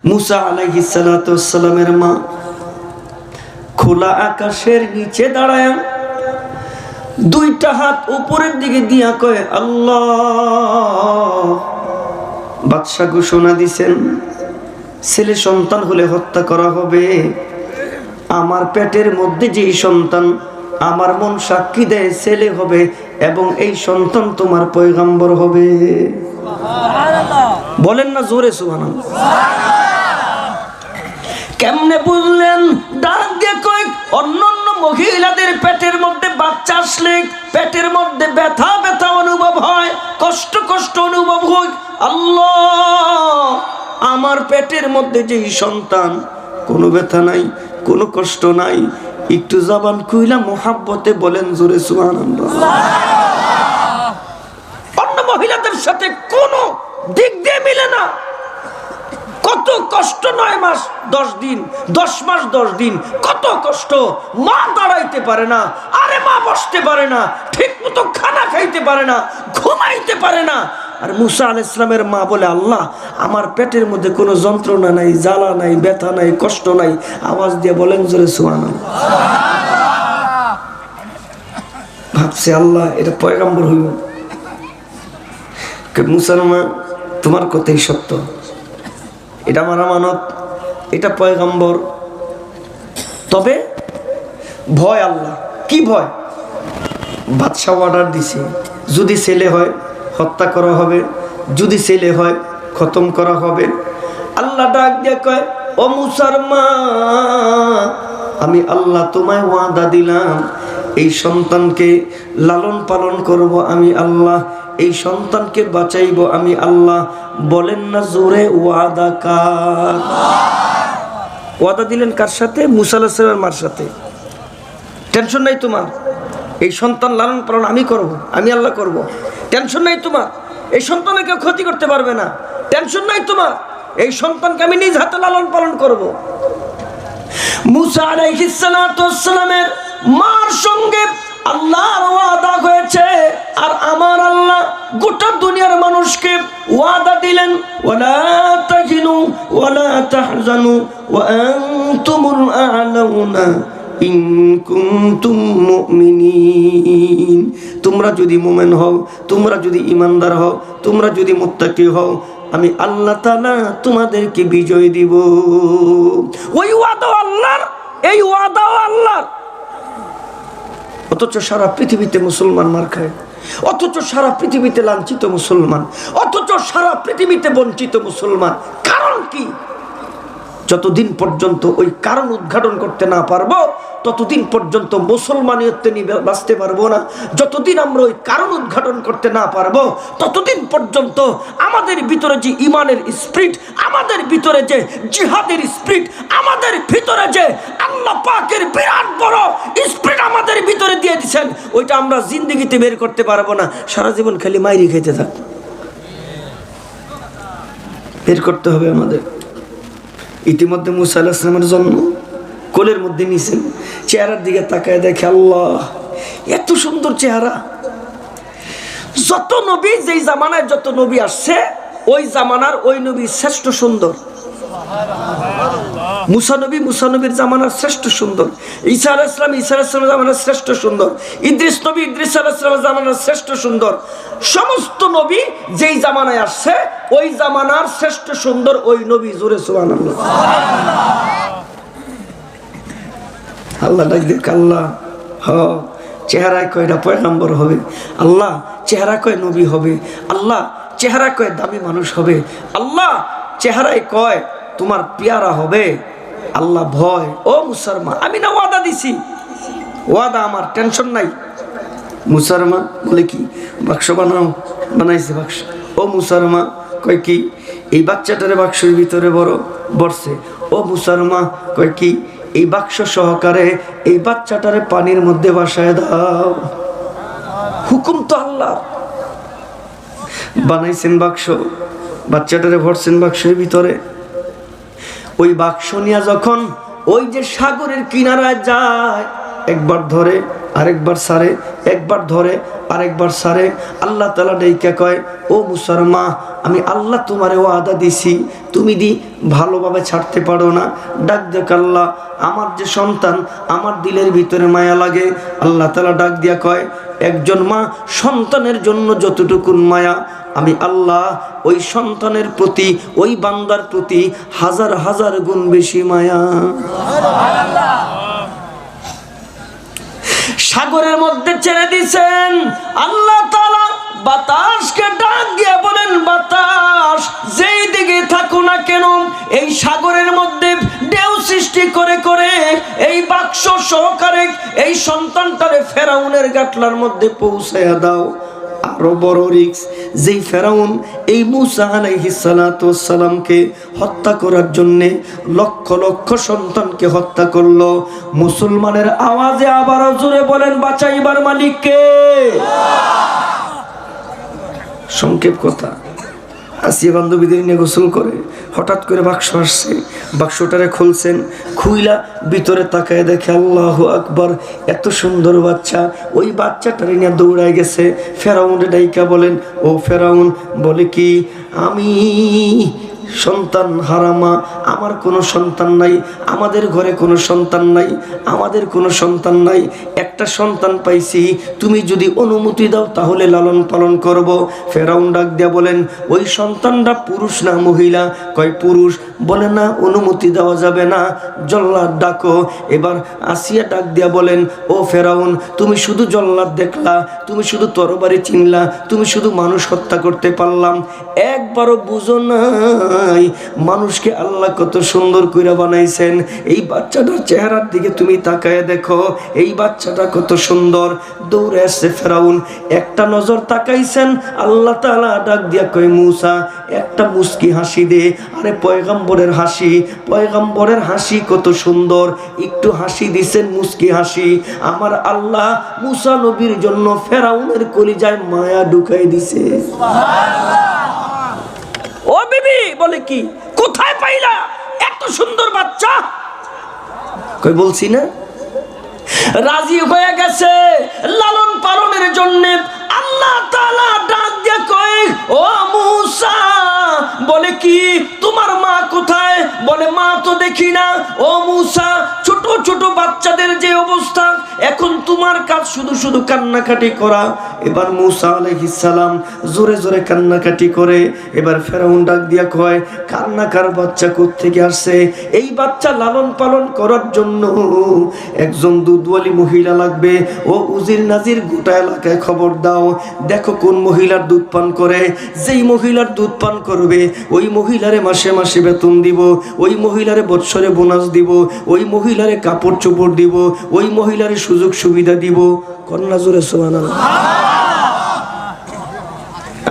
মুসা আলাইহিস সালাতু ওয়াস সালামের মা খোলা আকাশের নিচে দাঁড়ায় দুইটা হাত উপরের দিকে দিয়া কয় আল্লাহ। বাদশা ঘোষণা দিছেন ছেলে সন্তান হলে হত্যা করা হবে। আমার পেটের মধ্যে যেই সন্তান আমার মন সাক্ষী দেয় ছেলে হবে এবং এই সন্তান তোমার পয়গম্বর হবে। বলেন না জোরে সুবহানাল্লাহ। কেমনে বুঝলেন? ডাক দিয়ে কয় অন্যান্য মহিলাদের পেটের মধ্যে বাচ্চা আসলে পেটের মধ্যে ব্যথা ব্যথা অনুভব হয়, কষ্ট কষ্ট অনুভব হয়। আল্লাহ, আমার পেটের মধ্যে যেই সন্তান কোনো ব্যথা নাই, কোনো কষ্ট নাই, একটু জবান খুইলা মোহাব্বতে বলেন জোরে সুবহানাল্লাহ। অন্য মহিলাদের সাথে কোনো দিক দিয়ে মিলে না। কত কষ্ট, 9 মাস 10 দিন, 10 মাস 10 দিন, কত কষ্ট। মা দাঁড়াইতে পারে না, আরে মা বসতে পারে না, ঠিক মতো খানা খাইতে পারে না, ঘুমাইতে পারে না। আর মুসা আলাইহিস সালামের মা বলে আল্লাহ আমার পেটের মধ্যে কোনো যন্ত্রণা নাই, জ্বালা নাই, ব্যথা নাই, কষ্ট নাই। আওয়াজ দিয়ে বলেন জোরে সুবহানাল্লাহ। ভাবছে আল্লাহ এটা পয়গম্বর হইব। মুসার মা তোমার কথাই সত্য, এটা আমার আমানত, এটা পয়গম্বর। তবে ভয় আল্লাহ, কি ভয়? বাদশা অর্ডার দিছে যদি ছেলে হয় হত্যা করা হবে, যদি ছেলে হয় খতম করা হবে। আল্লাহ ডাক দিয়ে কয় ও মুসার মা, আমি আল্লাহ তোমায় ওয়াদা দিলাম এই সন্তানকে লালন পালন করব আমি আল্লাহ, এই সন্তানকে বাঁচাইব আমি আল্লাহ। বলেন না জোরে ওয়াদা কার? ওয়াদা দিলেন কার সাথে? মুসা আলাইহিস সালামের মার সাথে। টেনশন নাই তোমার, এই সন্তান লালন পালন আমি করব, আমি আল্লাহ করব। টেনশন নাই তোমার, এই সন্তানের কেউ ক্ষতি করতে পারবে না। টেনশন নাই তোমার, এই সন্তানকে আমি নিজ হাতে লালন পালন করব। মুসা আলাইহিস সালাতু ওয়াস সালামের মার সঙ্গে আল্লাহর ওয়াদা হয়েছে। আর আমার আল্লাহ গোটা দুনিয়ার মানুষকে ওয়াদা দিলেন ওয়ালা তাহিনু ওয়ালা তাহজানু ওয়া আনতুমুল আ'লাউনা ইন কুনতুম মুমিনিন। তোমরা যদি মুমিন হও, তোমরা যদি ঈমানদার হও, তোমরা যদি মুত্তাকি হও, আমি আল্লাহ তাআলা তোমাদেরকে বিজয় দিব। ওই ওয়াদা আল্লাহর, এই ওয়াদা আল্লাহর। অথচ সারা পৃথিবীতে মুসলমান মার খায়, অথচ সারা পৃথিবীতে লাঞ্ছিত মুসলমান, অথচ সারা পৃথিবীতে বঞ্চিত মুসলমান। কারণ কি? যতদিন পর্যন্ত ওই কারণ উদ্ঘাটন করতে না পারবো ততদিন পর্যন্ত মুসলমানিয়ত নিয়ে বাঁচতে পারবো না। যতদিন আমরা ওই কারণ উদ্ঘাটন করতে না পারবো ততদিন পর্যন্ত আমাদের ভিতরে যে ইমানের স্পিরিট, আমাদের ভিতরে যে জিহাদের স্পিরিট, আমাদের ভিতরে যে আল্লাহ পাকের বিরাট বড় স্পিরিট আমাদের ভিতরে দিয়ে দিয়েছেন, ওইটা আমরা জিন্দেগিতে বের করতে পারবো না। সারা জীবন খালি মাইরি খেতে থাক। বের করতে হবে আমাদের। ইতিমধ্যে মুসা আলাইহিস সালামের জন্ম, কোলের মধ্যে নিছেন, চেহারার দিকে তাকায় দেখে আল্লাহ এত সুন্দর চেহারা। যত নবী যেই জামানায় যত নবী আসছে ওই জামানার ওই নবী শ্রেষ্ঠ সুন্দর। মুসা নবীর জামানার শ্রেষ্ঠ সুন্দর, ঈসা আলাইহিস সালামের জামানার শ্রেষ্ঠ সুন্দর, ইদ্রিস আলাইহিস সালামের জামানার শ্রেষ্ঠ সুন্দর। সমস্ত নবী যেই জামানায় আসছে ওই জামানার শ্রেষ্ঠ সুন্দর ওই নবী। জোরে সুবহানাল্লাহ। আল্লাহ ডাক দেখ আল্লাহ চেহারায় কয় এটা পয়গম্বর হবে, আল্লাহ চেহারা কয় নবী হবে, আল্লাহ চেহারা কয় দামি মানুষ হবে, আল্লাহ চেহারায় কয় তোমার পেয়ারা হবে। আল্লাহ ভয়, ও মুসার মা আমি না ওয়াদা দিছি, ওয়াদা আমার, টেনশন নাই। মুসার মা বলে কি বাক্স বানাও, বানাইছে বাক্স। ও মুসার মা কয় কি এই বাচ্চাটারে বাক্সের ভিতরে বসছে। ও মুসার মা কয় কি এই বাক্স সহকারে এই বাচ্চাটারে পানির মধ্যে ভাসায় দাও। হুকুম তো আল্লাহ। বানাইছেন বাক্স, বাচ্চাটারে ভরছেন বাক্সের ভিতরে। ওই বাক্স নিয়ে যখন ওই যে সাগরের কিনারায় যায় একবার ধরে আরেকবার সারে, একবার ধরে আরেকবার সারে। আল্লাহ তাআলা ডাইকা কয়, ও মুসার মা, আমি আল্লাহ তোমারে ওয়াদা দিছি, তুমি ভালোভাবে ছাড়তে পারো না। ডাক দেখ আল্লাহ, আমার যে সন্তান, আমার দিলের ভিতরে মায়া লাগে। আল্লাহ তাআলা ডাক দিয়া কয়, একজন মা সন্তানের জন্য যতটুকুন মায়া, আমি আল্লাহ ওই সন্তানের প্রতি, ওই বান্দার প্রতি হাজার হাজার গুণ বেশি মায়া। সাগরের মধ্যে ছেড়ে দিয়েছেন আল্লাহ তাআলা। বাতাসকে ডাক দিয়ে বলেন, বাতাস যেই দিকে থাকো না কেন, এই সাগরের মধ্যে ঢেউ সৃষ্টি করে করে এই বাক্স সহকারে এই সন্তানটারে ফেরাউনের গাটলার মধ্যে পৌঁছায়া দাও। আরো বড় রিস্ক, যেই ফেরাউন এই মূসা আলাইহিস সালাতু ওয়াস সালামকে হত্যা করার জন্য লক্ষ লক্ষ সন্তানকে হত্যা করলো। মুসলমানের আওয়াজে আবার জোরে বলেন, বাঁচাইবার মালিক কে? সংক্ষেপ কথা, আসিয়া বান্ধবীদের নিয়ে গোসল করে হঠাৎ করে বাক্স আসছে, বাক্সটারে খুলছেন, খুইলা ভিতরে তাকায় দেখে আল্লাহু আকবার, এত সুন্দর বাচ্চা। ওই বাচ্চাটারে নিয়ে দৌড়ায় গেছে। ফেরাউন ডাইকা বলেন, ও ফেরাউন, বলে কি, আমি সন্তান হারামা, আমার কোনো সন্তান নাই, আমাদের ঘরে কোনো সন্তান নাই, আমাদের কোনো সন্তান নাই, একটা সন্তান পাইছি, তুমি যদি অনুমতি দাও তাহলে লালন পালন করব। ফেরাউন ডাক দিয়া বলেন, ওই সন্তানটা পুরুষ না মহিলা? কয় পুরুষ। বলে না, অনুমতি দেওয়া যাবে না, জল্লাদ ডাকো। এবার আসিয়া ডাক দিয়া বলেন, ও ফেরাউন, তুমি শুধু জল্লাদ দেখলা, তুমি শুধু তরবারি চিনলা, তুমি শুধু মানুষ হত্যা করতে পারলাম, একবারও বুঝো না মানুষকে আল্লাহ কত সুন্দর করে বানাইছেন। এই বাচ্চাটার চেহারার দিকে তুমি তাকায় দেখো, এই বাচ্চাটা কত সুন্দর। দৌড়ে আসছে ফেরাউন, একটা নজর তাকাইছেন। আল্লাহ তাআলা ডাক দিয়া কয়, মূসা, একটা মুস্কি হাসি দে। আরে পয়গম্বরের হাসি, পয়গম্বরের হাসি কত সুন্দর, একটু হাসি দিছেন, মুস্কি হাসি। আমার আল্লাহ মূসা নবীর জন্য ফেরাউনের কলিজায় মায়া ঢুকাই দিছে। ও বিবি, বলে কি, কোথায় পাইলা এত সুন্দর বাচ্চা? কই বলছি না, রাজি হয়ে গেছে লালন পালনের জন্য। আল্লাহ তাআলা ডাক দিয়ে কয়, ও মূসা, বলে কি, তোমার মা কোথায়? বলে মা তো দেখি না। ও মূসা, ছোট ছোট বাচ্চাদের যে অবস্থা, এখন তোমার কাজ শুধু শুধু কান্নাকাটি করা। এবার মূসা আলাইহিস সালাম জোরে জোরে কান্নাকাটি করে। এবার ফেরাউন ডাক দিয়া কয়, কান্নাকার বাচ্চা কোত্থেকে আসছে? এই বাচ্চা লালন পালন করার জন্য একজন দুধওয়ালি মহিলা লাগবে। ও উজির নাজির গোটা এলাকায় খবর দাও, দেখো কোন মহিলার দুধ পান করে। যেই মহিলার দুধ পান করবে ওই মহিলারে মাসে মাসে বেতন দিব, ওই মহিলারে বৎসরে বোনাস দিব, ওই মহিলারে কাপড় চোপড় দিব, ওই মহিলারে সুযোগ সুবিধা দিব। কন্যা জোরে সুবহানাল্লাহ।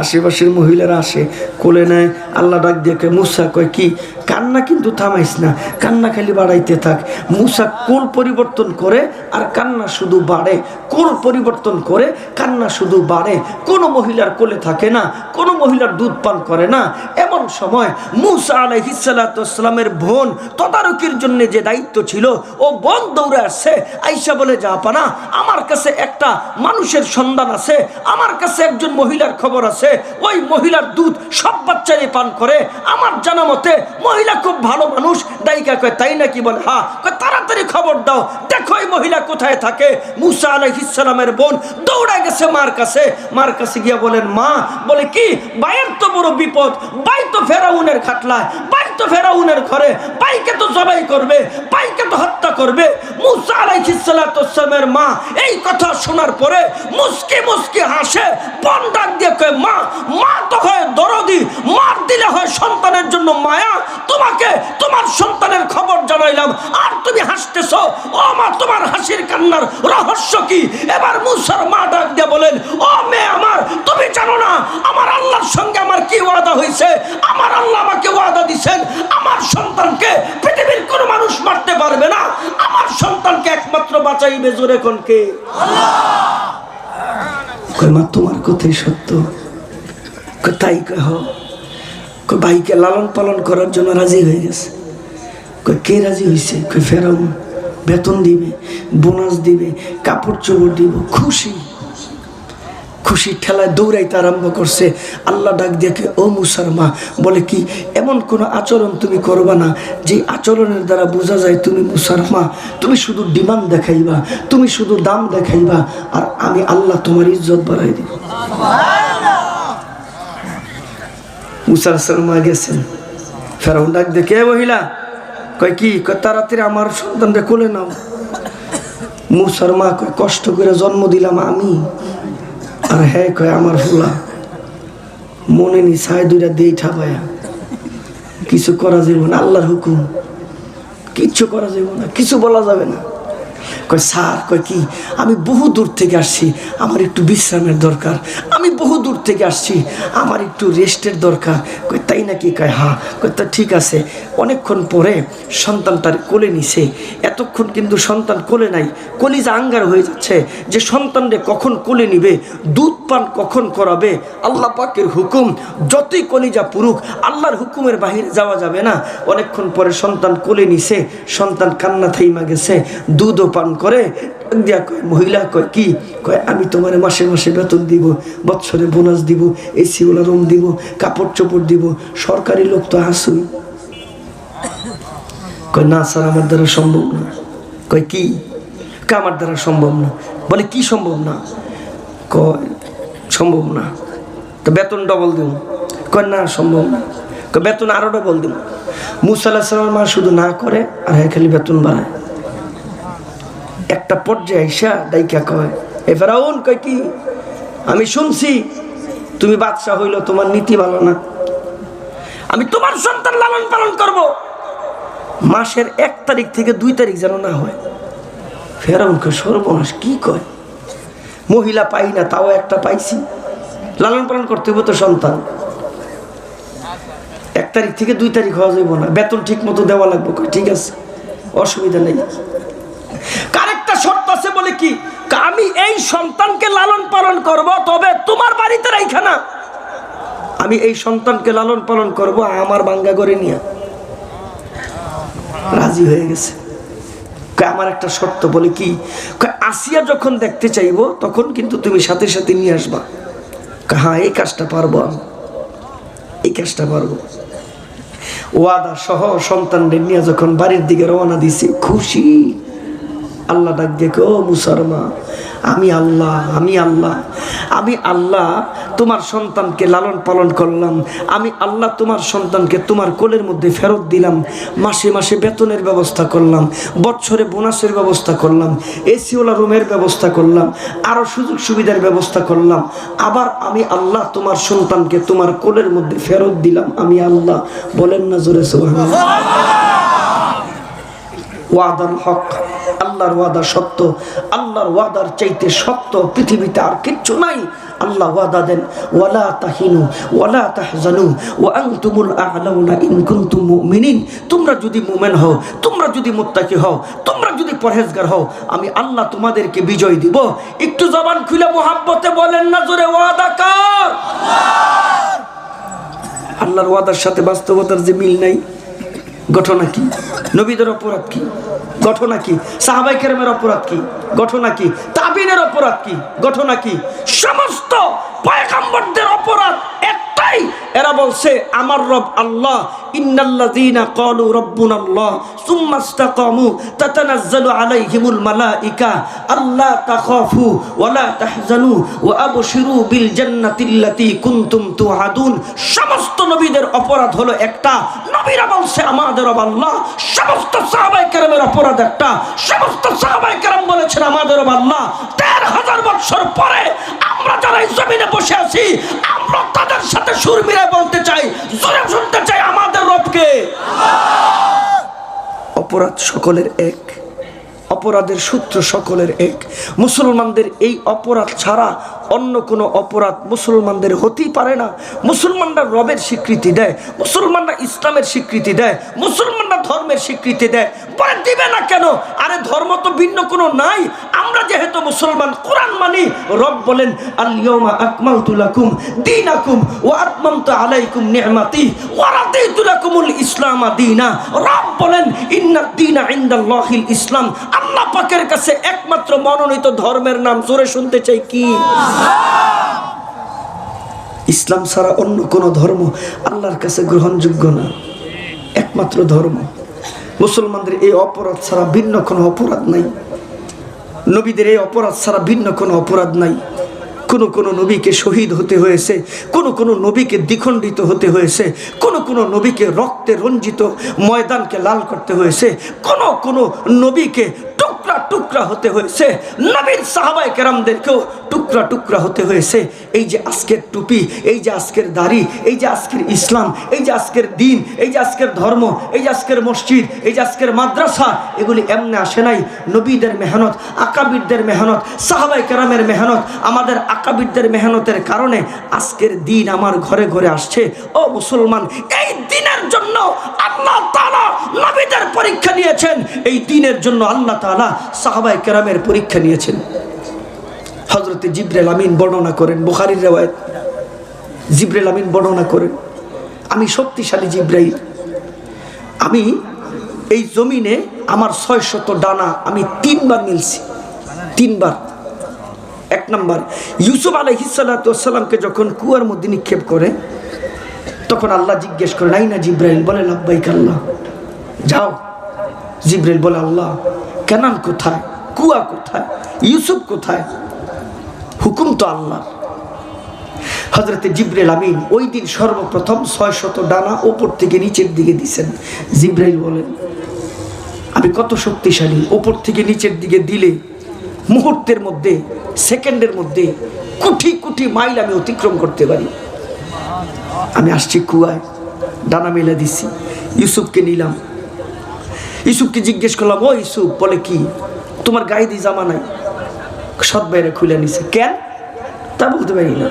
আশেপাশের মহিলারা আসে, কোলে নেয়। আল্লাহ ডাক দিয়ে মূসা, কয় কি, কান্না কিন্তু থামাইস না, কান্না খালি বাড়াইতে থাক। মূসা কোল পরিবর্তন করে আর কান্না শুধু বাড়ে, কোল পরিবর্তন করে কান্না শুধু বাড়ে। কোনো মহিলার কোলে থাকে না, কোনো মহিলার দুধ পান করে না। এমন সময় মূসা আলাইহিস সালাতু ওয়াস সালামের বোন তদারকির জন্য যে দায়িত্ব ছিল, ও বোন দৌড়ে আসছে, আইসা বলে, জাহাপানা, আমার কাছে একটা মানুষের সন্ধান আছে, আমার কাছে একজন মহিলার খবর আছে, ওই মহিলার দুধ সব বাচ্চারই পান করে, আমার জানা মতে মহিলা খুব ভালো মানুষ। দাইকা কয়, তাই নাকি? বলে হ্যাঁ। তাড়াতাড়ি খবর দাও, দেখো এই মহিলা কোথায় থাকে। মূসা আলাইহিস সালামের বোন দৌড়া গেছে মার কাছে। মার কাছে গিয়া বলেন, মা, বলে কি, ভাইয়ের তো বড় বিপদ, ভাই তো ফেরাউনের খাটলায়, ভাই তো ফেরাউনের ঘরে, ভাইকে তো জবাই করবে, ভাইকে তো হত্যা করবে। মূসা আলাইহিস সালাতু ওয়াস সালামের মা এই কথা শোনার পরে মুস্কি মুস্কি হাসে। বোন ডাক দিয়ে কয়, মা, মা তো হয় দরদি, মার দিলে হয় সন্তানের জন্য মায়া। তোমাকে তোমার সন্তানের খবর জানাইলাম আর তুমি হাসতেছো। ও মা, তোমার হাসির কান্নার রহস্য কি? এবার মূসার মা ডাক দিয়ে বলেন, ও মেয়ে আমার, তুমি জানো না আমার আল্লাহর সঙ্গে আমার কি ওয়াদা হয়েছে? আমার আল্লাহ আমাকে ওয়াদা দিবেন, আমার সন্তানকে পৃথিবীর কোনো মানুষ মারতে পারবে না, আমার সন্তানকে একমাত্র বাঁচাইবে। জোরে কোন কে? আল্লাহ। কই মা, তোমার কথাই সত্য? তাই কহ। ভাইকে লালন পালন করার জন্য রাজি হয়ে গেছে। কে রাজি হয়েছে? ফেরাউন। বেতন দিবে, বোনাস দিবে, কাপড় চোপড় দিব, খুশি খুশি ঠেলায় দৌড়াইতে আরম্ভ করছে। আল্লাহ ডাক দেখে, ও মুসার মা, বলে কি এমন কোনো আচরণ তুমি করবা না যে আচরণের দ্বারা বোঝা যায় তুমি মুসার মা। তুমি শুধু ডিমান্ড দেখাইবা, তুমি শুধু দাম দেখাইবা, আর আমি আল্লাহ তোমার ইজ্জত বাড়াই দিব। মুসা আলাইহিস সালাম গেছেন, ফেরাউন ডাক দেখে, এ মহিলা, কয় কি? কয় তাড়াতাড়ি আমার সন্তানটা কোলে নাও। মুসার মা কয়, কষ্ট করে জন্ম দিলাম আমি, আর হ্যাঁ কয় আমার ফুলা, মনে নি ছায় দুইটা দিয়ে ঠাপায়া, কিছু করা যাবে না, আল্লাহর হুকুম, কিচ্ছু করা যাবে না, কিছু বলা যাবে না। কয় স্যার, কয় কি? আমি বহু দূর থেকে আসছি, আমার একটু বিশ্রামের দরকার, আমি বহু দূর থেকে আসছি, আমার একটু রেস্টের দরকার। কয় তাই নাকি? কয় হ্যাঁ। কয় তা ঠিক আছে। অনেকক্ষণ পরে সন্তানটার কোলে নিছে, এতক্ষণ কিন্তু সন্তান কোলে নাই, কলিজা আঙ্গার হয়ে যাচ্ছে যে সন্তানরে কখন কোলে নিবে, দুধ পান কখন করাবে। আল্লাহ পাকের হুকুম, যতই কলিজা পুরুক, আল্লাহর হুকুমের বাহিরে যাওয়া যাবে না। অনেকক্ষণ পরে সন্তান কোলে নিছে, সন্তান কান্না থাইমা গেছে, দুধও পান করে দিয়া কয়, মহিলা কয় কি? কয় আমি তোমার মাসে মাসে বেতন দিব, বৎসরে বোনাস দিব, এসিওয়ালা রুম দিব, কাপড় চোপড় দিব, সরকারি লোক তো আসুই। কয় না স্যার, আমার দ্বারা সম্ভব না। কয় কি? আমার দ্বারা সম্ভব না। বলে কি সম্ভব না? কয় সম্ভব না, তো বেতন ডবল দিব। কয় না সম্ভব না। কয় বেতন আরো ডবল দিব। মুসা আলাইহিস সালামের মা শুধু না করে আর হ্যাঁ খালি বেতন বাড়ায়। একটা পর্যায়ে আইসা ডাইকা কয়, এ ফেরাউন, কয় কি? আমি শুনছি তুমি বাদশা হইল, তোমার নীতি ভালো না, আমি তোমার সন্তান লালন পালন করব, মাসের 1 তারিখ থেকে 2 তারিখ যেন না হয়। ফেরাউন কয় সর্বনাশ, কি কয়? মহিলা পাই না, তাও একটা পাইছি, লালন পালন করতে হবে তো সন্তান, 1 তারিখ থেকে 2 তারিখ হওয়া যাইব না, বেতন ঠিক মতো দেওয়া লাগবে। ঠিক আছে, অসুবিধা নেই। আরেকটা শর্ত আছে, বলে কি? আমি এই সন্তানকে লালন পালন করব, তবে তোমার বাড়িতে রাইখা না, আমি এই সন্তানকে লালন পালন করব আমার বাঙ্গা করে নিয়ে। রাজি হয়ে গেছে। আমার একটা শর্ত, বলে কি? আসিয়া যখন দেখতে চাইবো তখন কিন্তু তুমি সাথে সাথে নিয়ে আসবা। হ্যাঁ, এই কাজটা পারবো, আমি এই কাজটা পারবো। ওয়াদা সহ সন্তানদের নিয়ে যখন বাড়ির দিকে রওনা দিছি, খুশি। আল্লাহ ডাক দেখো, মুসার মা, আমি আল্লাহ, আমি আল্লাহ, আমি আল্লাহ তোমার সন্তানকে লালন পালন করলাম, আমি আল্লাহ তোমার সন্তানকে তোমার কোলের মধ্যে ফেরত দিলাম, মাসে মাসে বেতনের ব্যবস্থা করলাম, বছরে বোনাসের ব্যবস্থা করলাম, এসিওয়ালা রুমের ব্যবস্থা করলাম, আরও সুযোগ সুবিধার ব্যবস্থা করলাম। আবার আমি আল্লাহ তোমার সন্তানকে তোমার কোলের মধ্যে ফেরত দিলাম, আমি আল্লাহ। বলেন না জোরে সুবহানাল্লাহ। ওয়াদার হক, আল্লাহর ওয়াদা সত্য, আল্লাহর ওয়াদার চাইতে সত্য পৃথিবীতে আর কিচ্ছু নাই। আল্লাহ ওয়াদা দেন, ওয়ালা তাহিনু ওয়ালা তাহজানু ওয়া আনতুমুল আ'লাউনা ইন কুনতুম মুমিনিন। তোমরা যদি মুমিন হও, তোমরা যদি মুত্তাকি হও, তোমরা যদি পরহেজগার হও, আমি আল্লাহ তোমাদেরকে বিজয় দিব। একটু জবান খুলে মুহাব্বতে বলেন না জোরে, ওয়াদা কার? আল্লাহর ওয়াদার সাথে বাস্তবতার যে মিল নাই। ঘটনা কি? নবীদের অপরাধ কি? ঘটনা কি? সাহাবায়ে কেরামের অপরাধ কি? ঘটনা কি? তাবিনের অপরাধ কি? ঘটনা কি? সমস্ত পয়গম্বরদের অপরাধ একটাই, এরা বলছে আমার রব আল্লাহ। ইন্নাল্লাযীনা ক্বালু রাব্বুনাল্লাহ সুম্মা ইসতাকামু তাতানাজ্জালু আলাইহিমুল মালায়েকা আল্লা তাখাফু ওয়ালা তাহজানু ওয়া আবশিরু বিল জান্নাতিল্লাতী কুনতুম তুআদুন। সমস্ত নবীদের অপরাধ হলো একটা, নবীরা বলছে আমাদের রব আল্লাহ। সমস্ত সাহাবায়ে কেরামের অপরাধ একটা, সমস্ত সাহাবায়ে কেরাম বলেছেন আমাদের রব আল্লাহ। ১৩,০০০ বছর পরে আমরা যারা এই জমিনে বসে আছি, আমরা তাদের সাথে সুর মিলায় বলতে চাই, জোরে শুনতে চাই, আমাদের রবকে। অপরাধ সকলের এক, অপরাধের সূত্র সকলের এক। মুসলমানদের এই অপরাধ ছাড়া অন্য কোনো অপরাধ মুসলমানদের হতেই পারে না। মুসলমানরা রবের স্বীকৃতি দেয়, মুসলমানরা ইসলামের স্বীকৃতি দেয়, মুসলমানরা ধর্মের স্বীকৃতি দেয়। পরে দিবে না কেন? আরে ধর্ম তো ভিন্ন কোনো নাই, আমরা যেহেতু মুসলমান, কোরআন মানি। রব বলেন আল ইয়াউমা আকমালতু লাকুম দীনাকুম ওয়া আতমামতু আলাইকুম নি'মাতি ওয়া রাদিতু লাকুমুল ইসলাম দীনা। রব বলেন ইন্নাদ দীনা ইনদাল্লাহিল ইসলাম। আল্লাহ পাকের কাছে একমাত্র মনোনীত ধর্মের নাম, জোরে শুনতে চাই, কি? ইসলাম ছাড়া অন্য কোন ধর্ম আল্লাহর কাছে গ্রহণযোগ্য না, একমাত্র ধর্ম। মুসলমানদের এই অপরাধ ছাড়া ভিন্ন কোনো অপরাধ নাই, নবীদের এই অপরাধ ছাড়া ভিন্ন কোনো অপরাধ নাই। কোন কোন নবীকে শহীদ হতে হয়েছে, কোন কোন নবীকে দ্বিখণ্ডিত হতে হয়েছে, কোন কোন নবীকে রক্তে রঞ্জিত ময়দানকে লাল করতে হয়েছে, কোন কোন নবীকে টুকরা টুকরা হতে হয়েছে, নবীর সাহাবায়ে কেরামদেরকেও টুকরা টুকরা হতে হয়েছে। এই যে আজকের টুপি, এই যে আজকের দাড়ি, এই যে আজকের ইসলাম, এই যে আজকের দিন, এই যে আজকের ধর্ম, এই যে আজকের মসজিদ, এই যে আজকের মাদ্রাসা, এগুলি এমনি আসে নাই। নবীদের মেহনত, আকাবিরদের মেহনত, সাহাবায়ে কেরামের মেহনত, আমাদের আকাবিরদের মেহনতের কারণে আজকের দিন আমার ঘরে ঘরে আসছে। ও মুসলমান, এই দিনের জন্য আল্লাহ তাআলা নবীদের পরীক্ষা নিয়েছেন, এই দিনের জন্য আল্লাহ তাআলা সাহাবায়ে কেরামের পরীক্ষা নিয়েছেন। হযরতে জিবরাইল আমিন বর্ণনা করেন, বুখারীর riwayat, জিবরাইল আমিন বর্ণনা করেন, আমি শক্তিশালী জিবরাইল, আমি এই জমিনে আমার 600 ডানা আমি 3বার মিলছি, 3বার। এক নাম্বার, ইউসুফ আলাইহিস সালাতু ওয়াস সালামকে যখন কুয়ার মধ্যে নিক্ষেপ করে, তখন আল্লাহ জিজ্ঞেস করেন আইনা জিবরাইল? বলে লাব্বাইক আল্লাহ। যাও। জিবরাইল বলে আল্লাহ, কানান কোথায়, কুয়া কোথায়, ইউসুফ কোথায়? হুকুম তো আল্লাহ। হযরতে জিবরাইল আমিন ওই দিন সর্বপ্রথম 600 ডানা উপর থেকে নিচের দিকে দিয়েছেন। জিবরাইল বলেন আমি কত শক্তিশালী, উপর থেকে নিচের দিকে দিলে মুহূর্তের মধ্যে, সেকেন্ডের মধ্যে কোটি কোটি মাইল আমি অতিক্রম করতে পারি। আমি আসছি কুয়ায়, ডানা মেলে দিছি, ইউসুফকে নিলাম। ইউসুফকে জিজ্ঞেস করলাম, ও ইউসুফ, বলে কি তোমার গায়ে দিয়ে জামা নাই? সৎ ভাইরা খুলে নিছে। কেন? তা বলতে পারি না।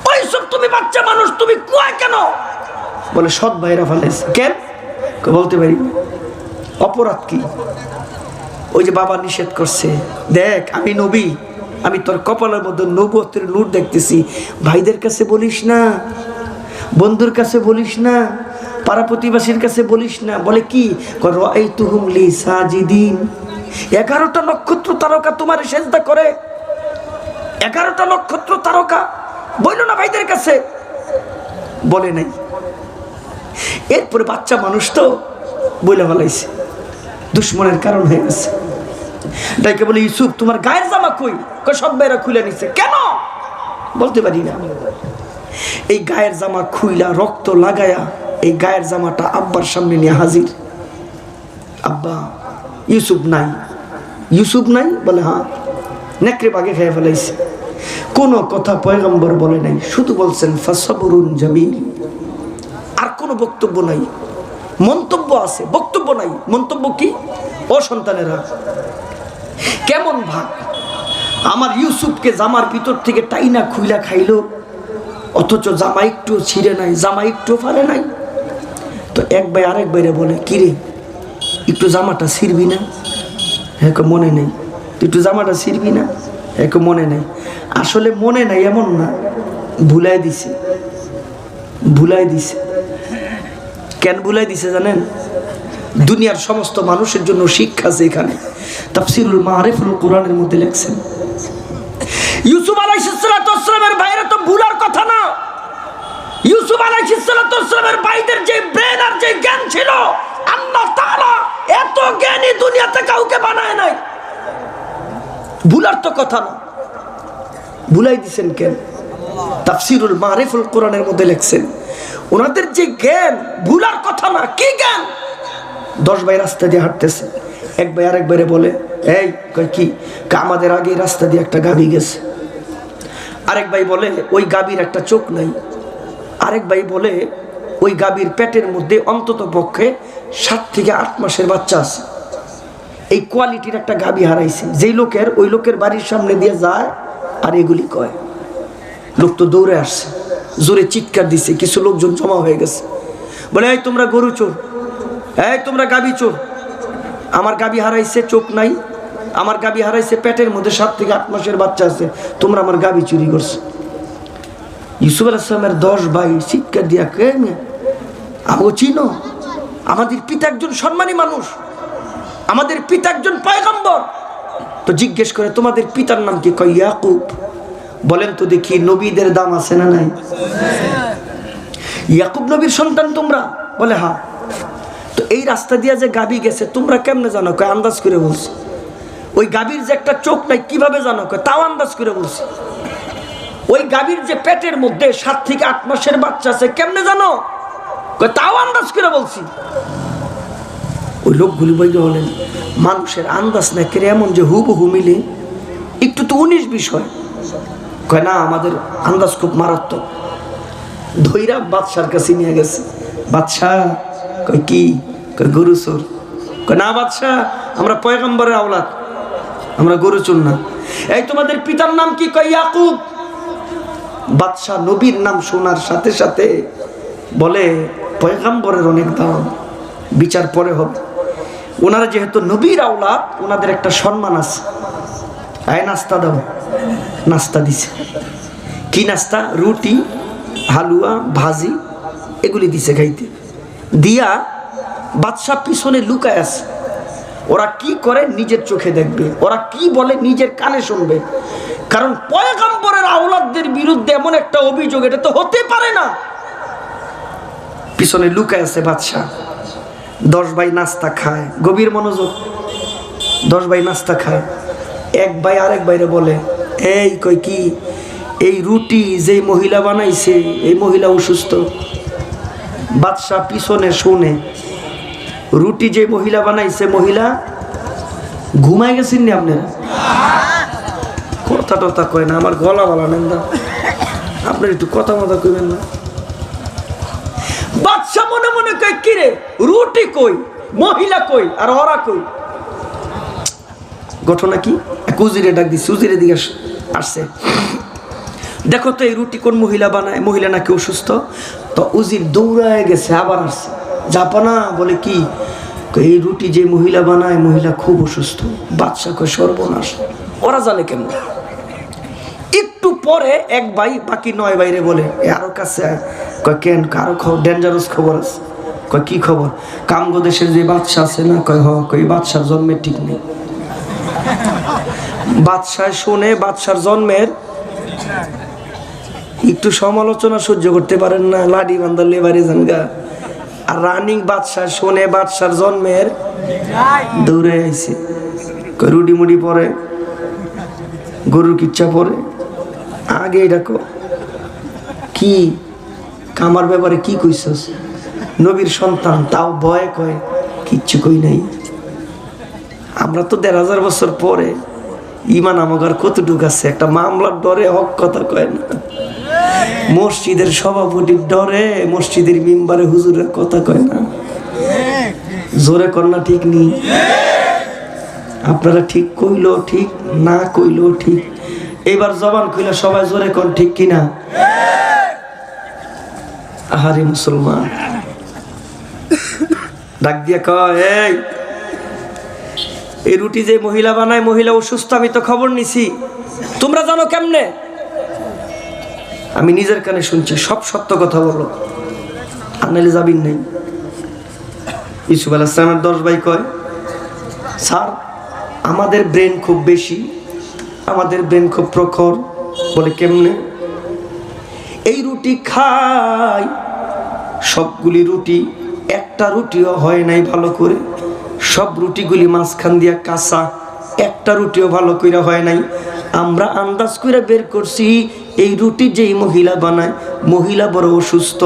ও ইউসুফ, তুমি বাচ্চা মানুষ, তুমি কুয়ায় কেন? বলে সৎ ভাইরা ফেলেছে। কেন? বলতে পারি না। অপরাধ কি? ওই যে বাবা নিষেধ করছে, দেখ আমি নবী, আমি তোর কপালের মধ্যে নবুয়তের নূর দেখতেছি, ভাইদের কাছে বলিস না, বন্ধুর কাছে বলিস না, পাড়া প্রতিবেশীর কাছে বলিস না। বলে কি? রাআইতুহুম লি সাজিদিন। 11টা নক্ষত্র তারকা তোমার সেজদা করে, 11টা নক্ষত্র তারকা, বইল না ভাইদের কাছে? বলে নাই। এরপরে বাচ্চা মানুষ তো বলে ফেলাইছে, দুশ্মনের কারণ হয়ে গেছে। ডাইকে বলে ইউসুফ, তোমার গায়ের জামা কই? সব ভাইরা খুলে নিছে। কেন? বলতে পারি না। এই গায়ের জামা খুইলা রক্ত লাগায়া এই গায়ের জামাটা আব্বার সামনে নিয়ে হাজির। আব্বা, ইউসুফ নাই। ইউসুফ নাই? বলে হ্যাঁ। নেকড়ে বাগে খেয়ে ফেলাইছে। কোনো কথা পয়গম্বর বলে নাই, শুধু বলছেন ফাসবরুন জামিল। আর কোনো বক্তব্য নাই, মন্তব্য আছে, বক্তব্য নাই। মন্তব্য কি? ও সন্তানেরা, কেমন ভাগ! আমার ইউসুফকে জামার ভিতর থেকে টাইনা খুইলা খাইলো, অথচ জামা একটু ছিঁড়ে নাই, জামা একটু ফারে নাই। তো এক ভাই আরেক ভাইরে বলে, কিরে একটু জামাটা ছিঁড়বি না? হ্যাঁ, মনে নেই। একটু জামাটা ছিঁড়বি না? হ্যাঁ, মনে নেই। আসলে মনে নাই এমন না, ভুলাই দিছে, ভুলাই দিছে। কেন ভুলাই দিছে জানেন? দুনিয়ার সমস্ত মানুষের জন্য শিক্ষা আছে। এখানে তাফসীরুল মাআরিফুল কোরআনের মধ্যে লেখছেন, ইউসুফ আলাইহিস সালাতু ওয়াস সালামের ভাইরা তো ভুলার কথা না। ইউসুফ আলাইহিস সালাতু ওয়াস সালামের ভাইদের যে ব্রেন আর যে জ্ঞান ছিল, আল্লাহ তাআলা এত জ্ঞানী দুনিয়াতে কাউকে বানায় নাই। ভুলার তো কথা না, ভুলাই দিছেন কেন? তাফসীরুল মাআরিফুল কোরআনের মধ্যে লেখছেন, ওনাদের যে জ্ঞান ভুলার কথা না। কি জ্ঞান? 10 ভাই রাস্তা দিয়ে হাঁটতেছে, এক ভাই আরেক ভাইরে বলে, এই কয় কি? আমাদের আগে রাস্তা দিয়ে একটা গাভী গেছে। আরেক ভাই বলে ওই গাভীর একটা চোখ নাই। আরেক ভাই বলে ওই গাভীর পেটের মধ্যে অন্তত পক্ষে 7 থেকে 8 মাসের বাচ্চা আছে। এই কোয়ালিটির একটা গাভী হারাইছে। যেই লোকের, ওই লোকের বাড়ির সামনে দিয়ে যায় আর এগুলি কয়। লোক তো দৌড়ে আসছে, জোরে চিৎকার দিছে, কিছু লোকজন জমা হয়ে গেছে। বলে এই তোমরা গরু চোর, এই তোমরা গাভী চোর। আমার গাবি হারাইছে, চোখ নাই, আমার গাবি হারাইছে, পেটের মধ্যে 7 থেকে 8 মাসের বাচ্চা আছে, তোমরা আমার গাবি চুরি করছো। ইউসুফ আলাইহিস সালামের 10 ভাই চিৎকার দিয়া কে আমগো চিনো, আমাদের পিতা একজন সম্মানী মানুষ, আমাদের পিতা একজন পয়গম্বর। তো জিজ্ঞেস করে তোমাদের পিতার নাম কি? কয় ইয়াকুব। বলেন তো দেখি নবীদের দাম আছে না নাই? ইয়াকুব নবীর সন্তান তোমরা? বলে হ্যাঁ। তো এই রাস্তা দিয়া যে গাবি গেছে তোমরা কেমনে জানো? কয় আন্দাজ করে বলছি। ওই গাবির যে একটা চোখ নাই কিভাবে জানো? কয় তাও আন্দাজ করে বলছি। ওই গাবির যে পেটের মধ্যে 7 থেকে 8 মাসের বাচ্চা আছে কেমনে জানো? কয় তাও আন্দাজ করে বলছি। ওই লোকগুলি বইলে বলেন মানুষের আন্দাজ না করে এমন যে হুবহু মিলে, একটু তো 19 বিষয়। কয় না আমাদের আন্দাজ খুব মারাত্মক। ধৈরা বাদশার কাছে নিয়ে গেছে। বাদশাহ কয় কি? কয় গরু চোর। কয় না বাদশাহ, আমরা পয়গম্বরের আওলাদ, আমরা গরু চোর না। এই তোমাদের পিতার নাম কি? কয় ইয়াকুব। বাদশাহ নবীর নাম শোনার সাথে সাথে বলে পয়গম্বরের অনেক দাম, বিচার পরে হবে। ওনারা যেহেতু নবীর আওলাদ, ওনাদের একটা সম্মান আছে। আয় নাস্তা দাও। নাস্তা দিছে। কি নাস্তা? রুটি, হালুয়া, ভাজি, এগুলি দিছে খাইতে। দিয়া বাদশাহ পিছনে লুকায় আছে। ওরা কি করে নিজের চোখে দেখবে, ওরা কি বলে নিজের কানে শুনবে। কারণ পয়গম্বরের আওলাদদের বিরুদ্ধে এমন একটা অভিযোগ, এটা তো হতে পারে না। পিছনে লুকায় আছে বাদশাহ। 10 ভাই নাস্তা খায়, গভীর মনোযোগ। 10 ভাই নাস্তা খায়। এক ভাই আরেক ভাইরে বলে এই কই কি, এই রুটি যেই মহিলা বানাইছে এই মহিলা অসুস্থ। বাদশাহ পিছনে শুনে রুটি যে মহিলা বানাইছে মহিলা ঘুমায় গেছেন নি আপনারা? কথা টথা কয় না, আমার গলা বলা নেন না, আপনার একটু কথা মতো কইবেন না। বাদশা মনে মনে কয় কিরে রুটি কই, মহিলা কই, আর ওরা কই? ঘটনা কি? এক উজিরে ডাক দিচ্ছে, উজিরে দিকে আসছে, দেখো তো এই রুটি কোন মহিলা বানায়, মহিলা নাকি অসুস্থ। তো উজির দৌড়ায় গেছে, আবার আসছে। জাপানা বলে কি? এই রুটি যে মহিলা বানায় মহিলা খুব অসুস্থ। বাদশা কয় সর্বনাশ, ওরা জানে কেমন। একটু পরে এক ভাই বাকি 9 ভাইরে বলে আরো কাছে আয়। কয় কেন? কারো খবর, ডেঞ্জারাস খবর আছে। কয় কি খবর? কামগো দেশের যে বাদশা আছে না, কয় হ, কই বাদশার জন্মের ঠিক নেই। বাদশাহ শুনে বাদশার জন্মের একটু সমালোচনা সহ্য করতে পারেন না, লাডি বান্দার লেবারে জানগা। আর রানিং বাদশাহ শুনে বাদশার জন্মের দৌড়ে আইছে। কয় রুডি মুডি পরে, গরুর কিচ্ছা পরে, আগে ডাকো কি কামার ব্যাপারে কি কইছস? নবীর সন্তান তাও ভয় কয় কিচ্ছু কই নাই। আমরা তো 1500 বছর পরে, ইমান আমাদের কতটুক আছে? একটা মামলার ডরে হক কথা কয় না, মসজিদের সভাপতির ডরে মসজিদের মিম্বারে হুজুরের কথা কয় না। জোরে কন্যা ঠিক নেই? আপনারা ঠিক কইলো ঠিক, না কইলো ঠিক। এবার জবান কইলে সবাই জোরে কোন ঠিক কিনা? আহারে মুসলমান, ডাক দিয়া কয় এই রুটি যে মহিলা বানায় মহিলা অসুস্থ, আমি তো খবর নিছি, তোমরা জানো কেমনে? আমি নিজের কানে শুনছি, সব সত্য কথা বলো, আনাইলে যাবিন নাই। ইউসুফ আলাইহিস সালামের 10 ভাই কয় স্যার আমাদের ব্রেন খুব বেশি, আমাদের ব্রেন খুব প্রখর। বলে কেমনে? এই রুটি খাই, সবগুলি রুটি, একটা রুটিও হয় নাই ভালো করে, সব রুটিগুলি মাঝখান দিয়া কাঁচা, একটা রুটিও ভালো করে হয় নাই। আমরা আন্দাজ করে বের করছি এই রুটি যেই মহিলা বানায় মহিলা বড় অসুস্থ,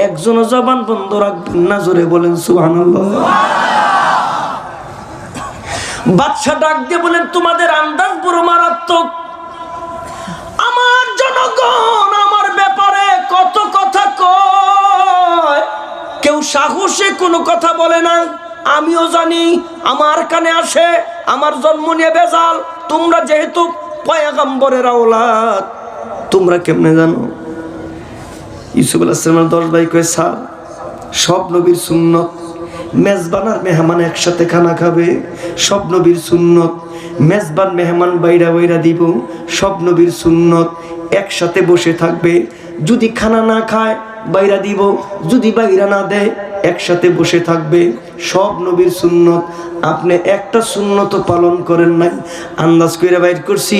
একজনও জবান বন্ধ রাখবেন না। জোরে বলেন সুবহানাল্লাহ। বাদশা ডাক দিয়ে বলেন তোমাদের আন্দাজ বড় মারাত্মক। আমার জনগণ আমার ব্যাপারে কত কথা কয়, কেউ সাহসে কোনো কথা বলে না। আমিও জানি, আমার কানে আসে, আমার জন্ম নিয়ে বেজাল। তোমরা যেহেতু পয়গম্বরের আওলাদ, তোমরা কেমনে জানো? ইউসুফ আলাইহিস সালামের 10 ভাই কয় স্যার সব নবীর সুন্নত, মেজবান আর মেহমান একসাথে খানা খাবে, সব নবীর সুন্নত। মেজবান মেহমান বাইরা বাইরা দিব, সব নবীর সুন্নত। একসাথে বসে থাকবে, যদি খানা না খায় বাইরা দিব, যদি বাইরা না দেয় একসাথে বসে থাকবে, সব নবীর সুন্নত। আপনি একটা সুন্নত পালন করেন নাই, আন্দাজ করে বাইর করছি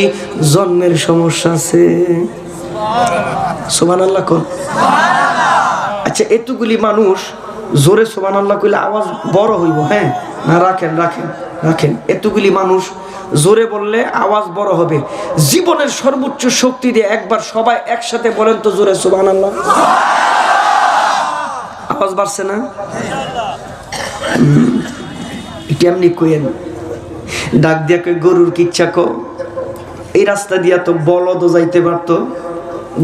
জন্মের সমস্যা আছে। সুবহানাল্লাহ কোন? আচ্ছা, এতগুলি মানুষ জোরে সুবহানাল্লাহ কইলে আওয়াজ বড় হইব? হ্যাঁ না, রাখেন রাখেন রাখেন। এতগুলি মানুষ জোরে বললে আওয়াজ বড় হবে। জীবনের সর্বোচ্চ শক্তি দিয়ে একবার সবাই একসাথে বলেন তো জোরে সুবহানাল্লাহ। আওয়াজ বাড়ছে না? কেমনি কইেন? ডাক দিয়া কই গরুর কিচ্ছা কো, এই রাস্তা দিয়া তো বলদও যাইতে পারতো,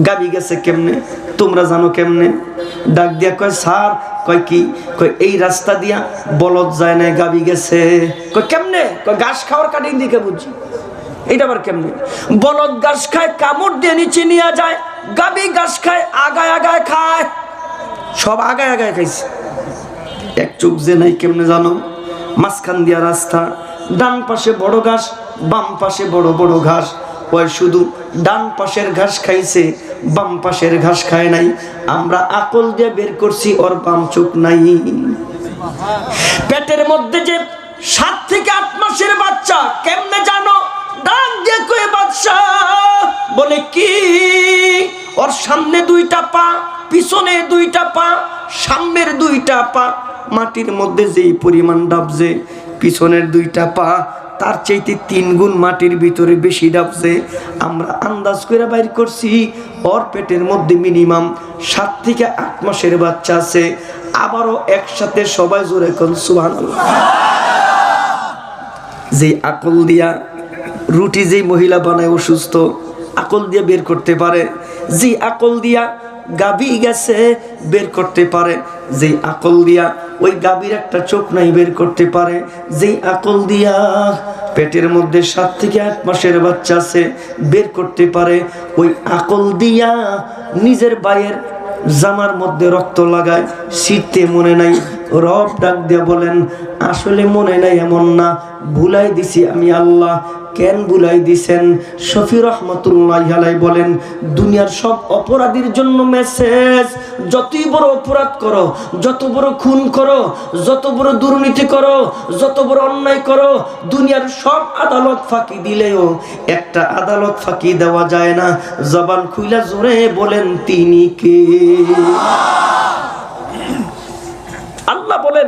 গাবি গেছে কেমনে? তোমরা জানো কেমনে? ডাক দিয়া কয় স্যার, কয় কি? কয় এই রাস্তা দিয়া বলদ যায় না, গাবি গেছে। কয় কেমনে? কয় ঘাস খাওয়ার কাটিং দিকে বুঝি। এইটা আবার কেমনে? বলদ ঘাস খায় কামড় দিয়ে নিচে নিয়ে যায়, গাবি ঘাস খায় আগায় আগায় খায়, সব আগায় আগায় খাইছে। এক চোখ যে নাই কেমনে জানো? মাঝখান দিয়া রাস্তা, ডান পাশে বড় ঘাস, বাম পাশে বড় বড় ঘাস। ওই শুধু ডান পাশের ঘাস খাইছে, বাম পাশের ঘাস খায় নাই। আমরা আকল দিয়ে বের করছি ওর বাম চোখ নাই। পেটের মধ্যে যে 7 থেকে 8 মাসের বাচ্চা, কেমনে জানো? ডাক দিয়ে কয়ে বাচ্চা বলে কি? ওর সামনে 2টা পা, পিছনে 2টা পা, সামনের 2টা পা। মাটির মধ্যে যেই পরিমাণ ডাবছে, পিছনের 2টা পা তার চাইতে 3 গুণ মাটির ভিতরে বেশি ডাবছে। আমরা আন্দাজ করে বাইর করছি ওর পেটের মধ্যে মিনিমাম 7 থেকে 8 মাসের বাচ্চা আছে। আবারও একসাথে সবাই জোরে কোন সুবহানাল্লাহ। যে আকল দিয়া রুটি যেই মহিলা বানায় অসুস্থ, আকল দিয়া বের করতে পারে। যে আকল দিয়া গাবি গেছে বের করতে পারে। যে আকল দিয়া ওই গাবির একটা চোখ নাই বের করতে পারে। যে আকল দিয়া পেটের মধ্যে 7 থেকে 8 মাসের বাচ্চা আছে বের করতে পারে। ওই আকল দিয়া নিজের ভাইয়ের জামার মধ্যে রক্ত লাগায়, শীতে মনে নাই। রব ডাক দিয়া বলেন আসলে মনে নাই এমন না, ভুলাই দিছি আমি আল্লাহ। কেন ভুলাই দিছেন? শফি রহমতুল্লাহ আলাইহি বলেন দুনিয়ার সব অপরাধীর জন্য মেসেজ। যতই বড় অপরাধ করো, যত বড় খুন করো, যত বড় দুর্নীতি করো, যত বড় অন্যায় করো, দুনিয়ার সব আদালত ফাঁকি দিলেও একটা আদালত ফাঁকি দেওয়া যায় না। জবান খুইলা জোরে বলেন তিনি কে? আল্লাহ বলেন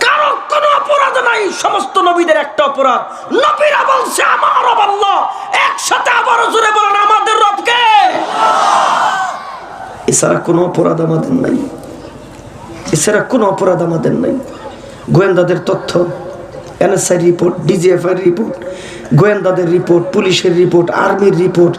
কারো কোনো অপরাধ নাই, সমস্ত নবীদের একটা অপরাধ। নবীরা বলছে আমার রব আল্লাহ, একসাথে আবারও জোরে বলেন আমাদের রব কে? এছাড়া কোনো অপরাধ আমাদের নাই, এছাড়া কোনো অপরাধ আমাদের নাই। গোয়েন্দাদের তথ্য, এনএসআই রিপোর্ট, ডিজিএফআই রিপোর্ট, গোয়েন্দাদের রিপোর্ট, পুলিশের রিপোর্ট, আর্মির রিপোর্ট,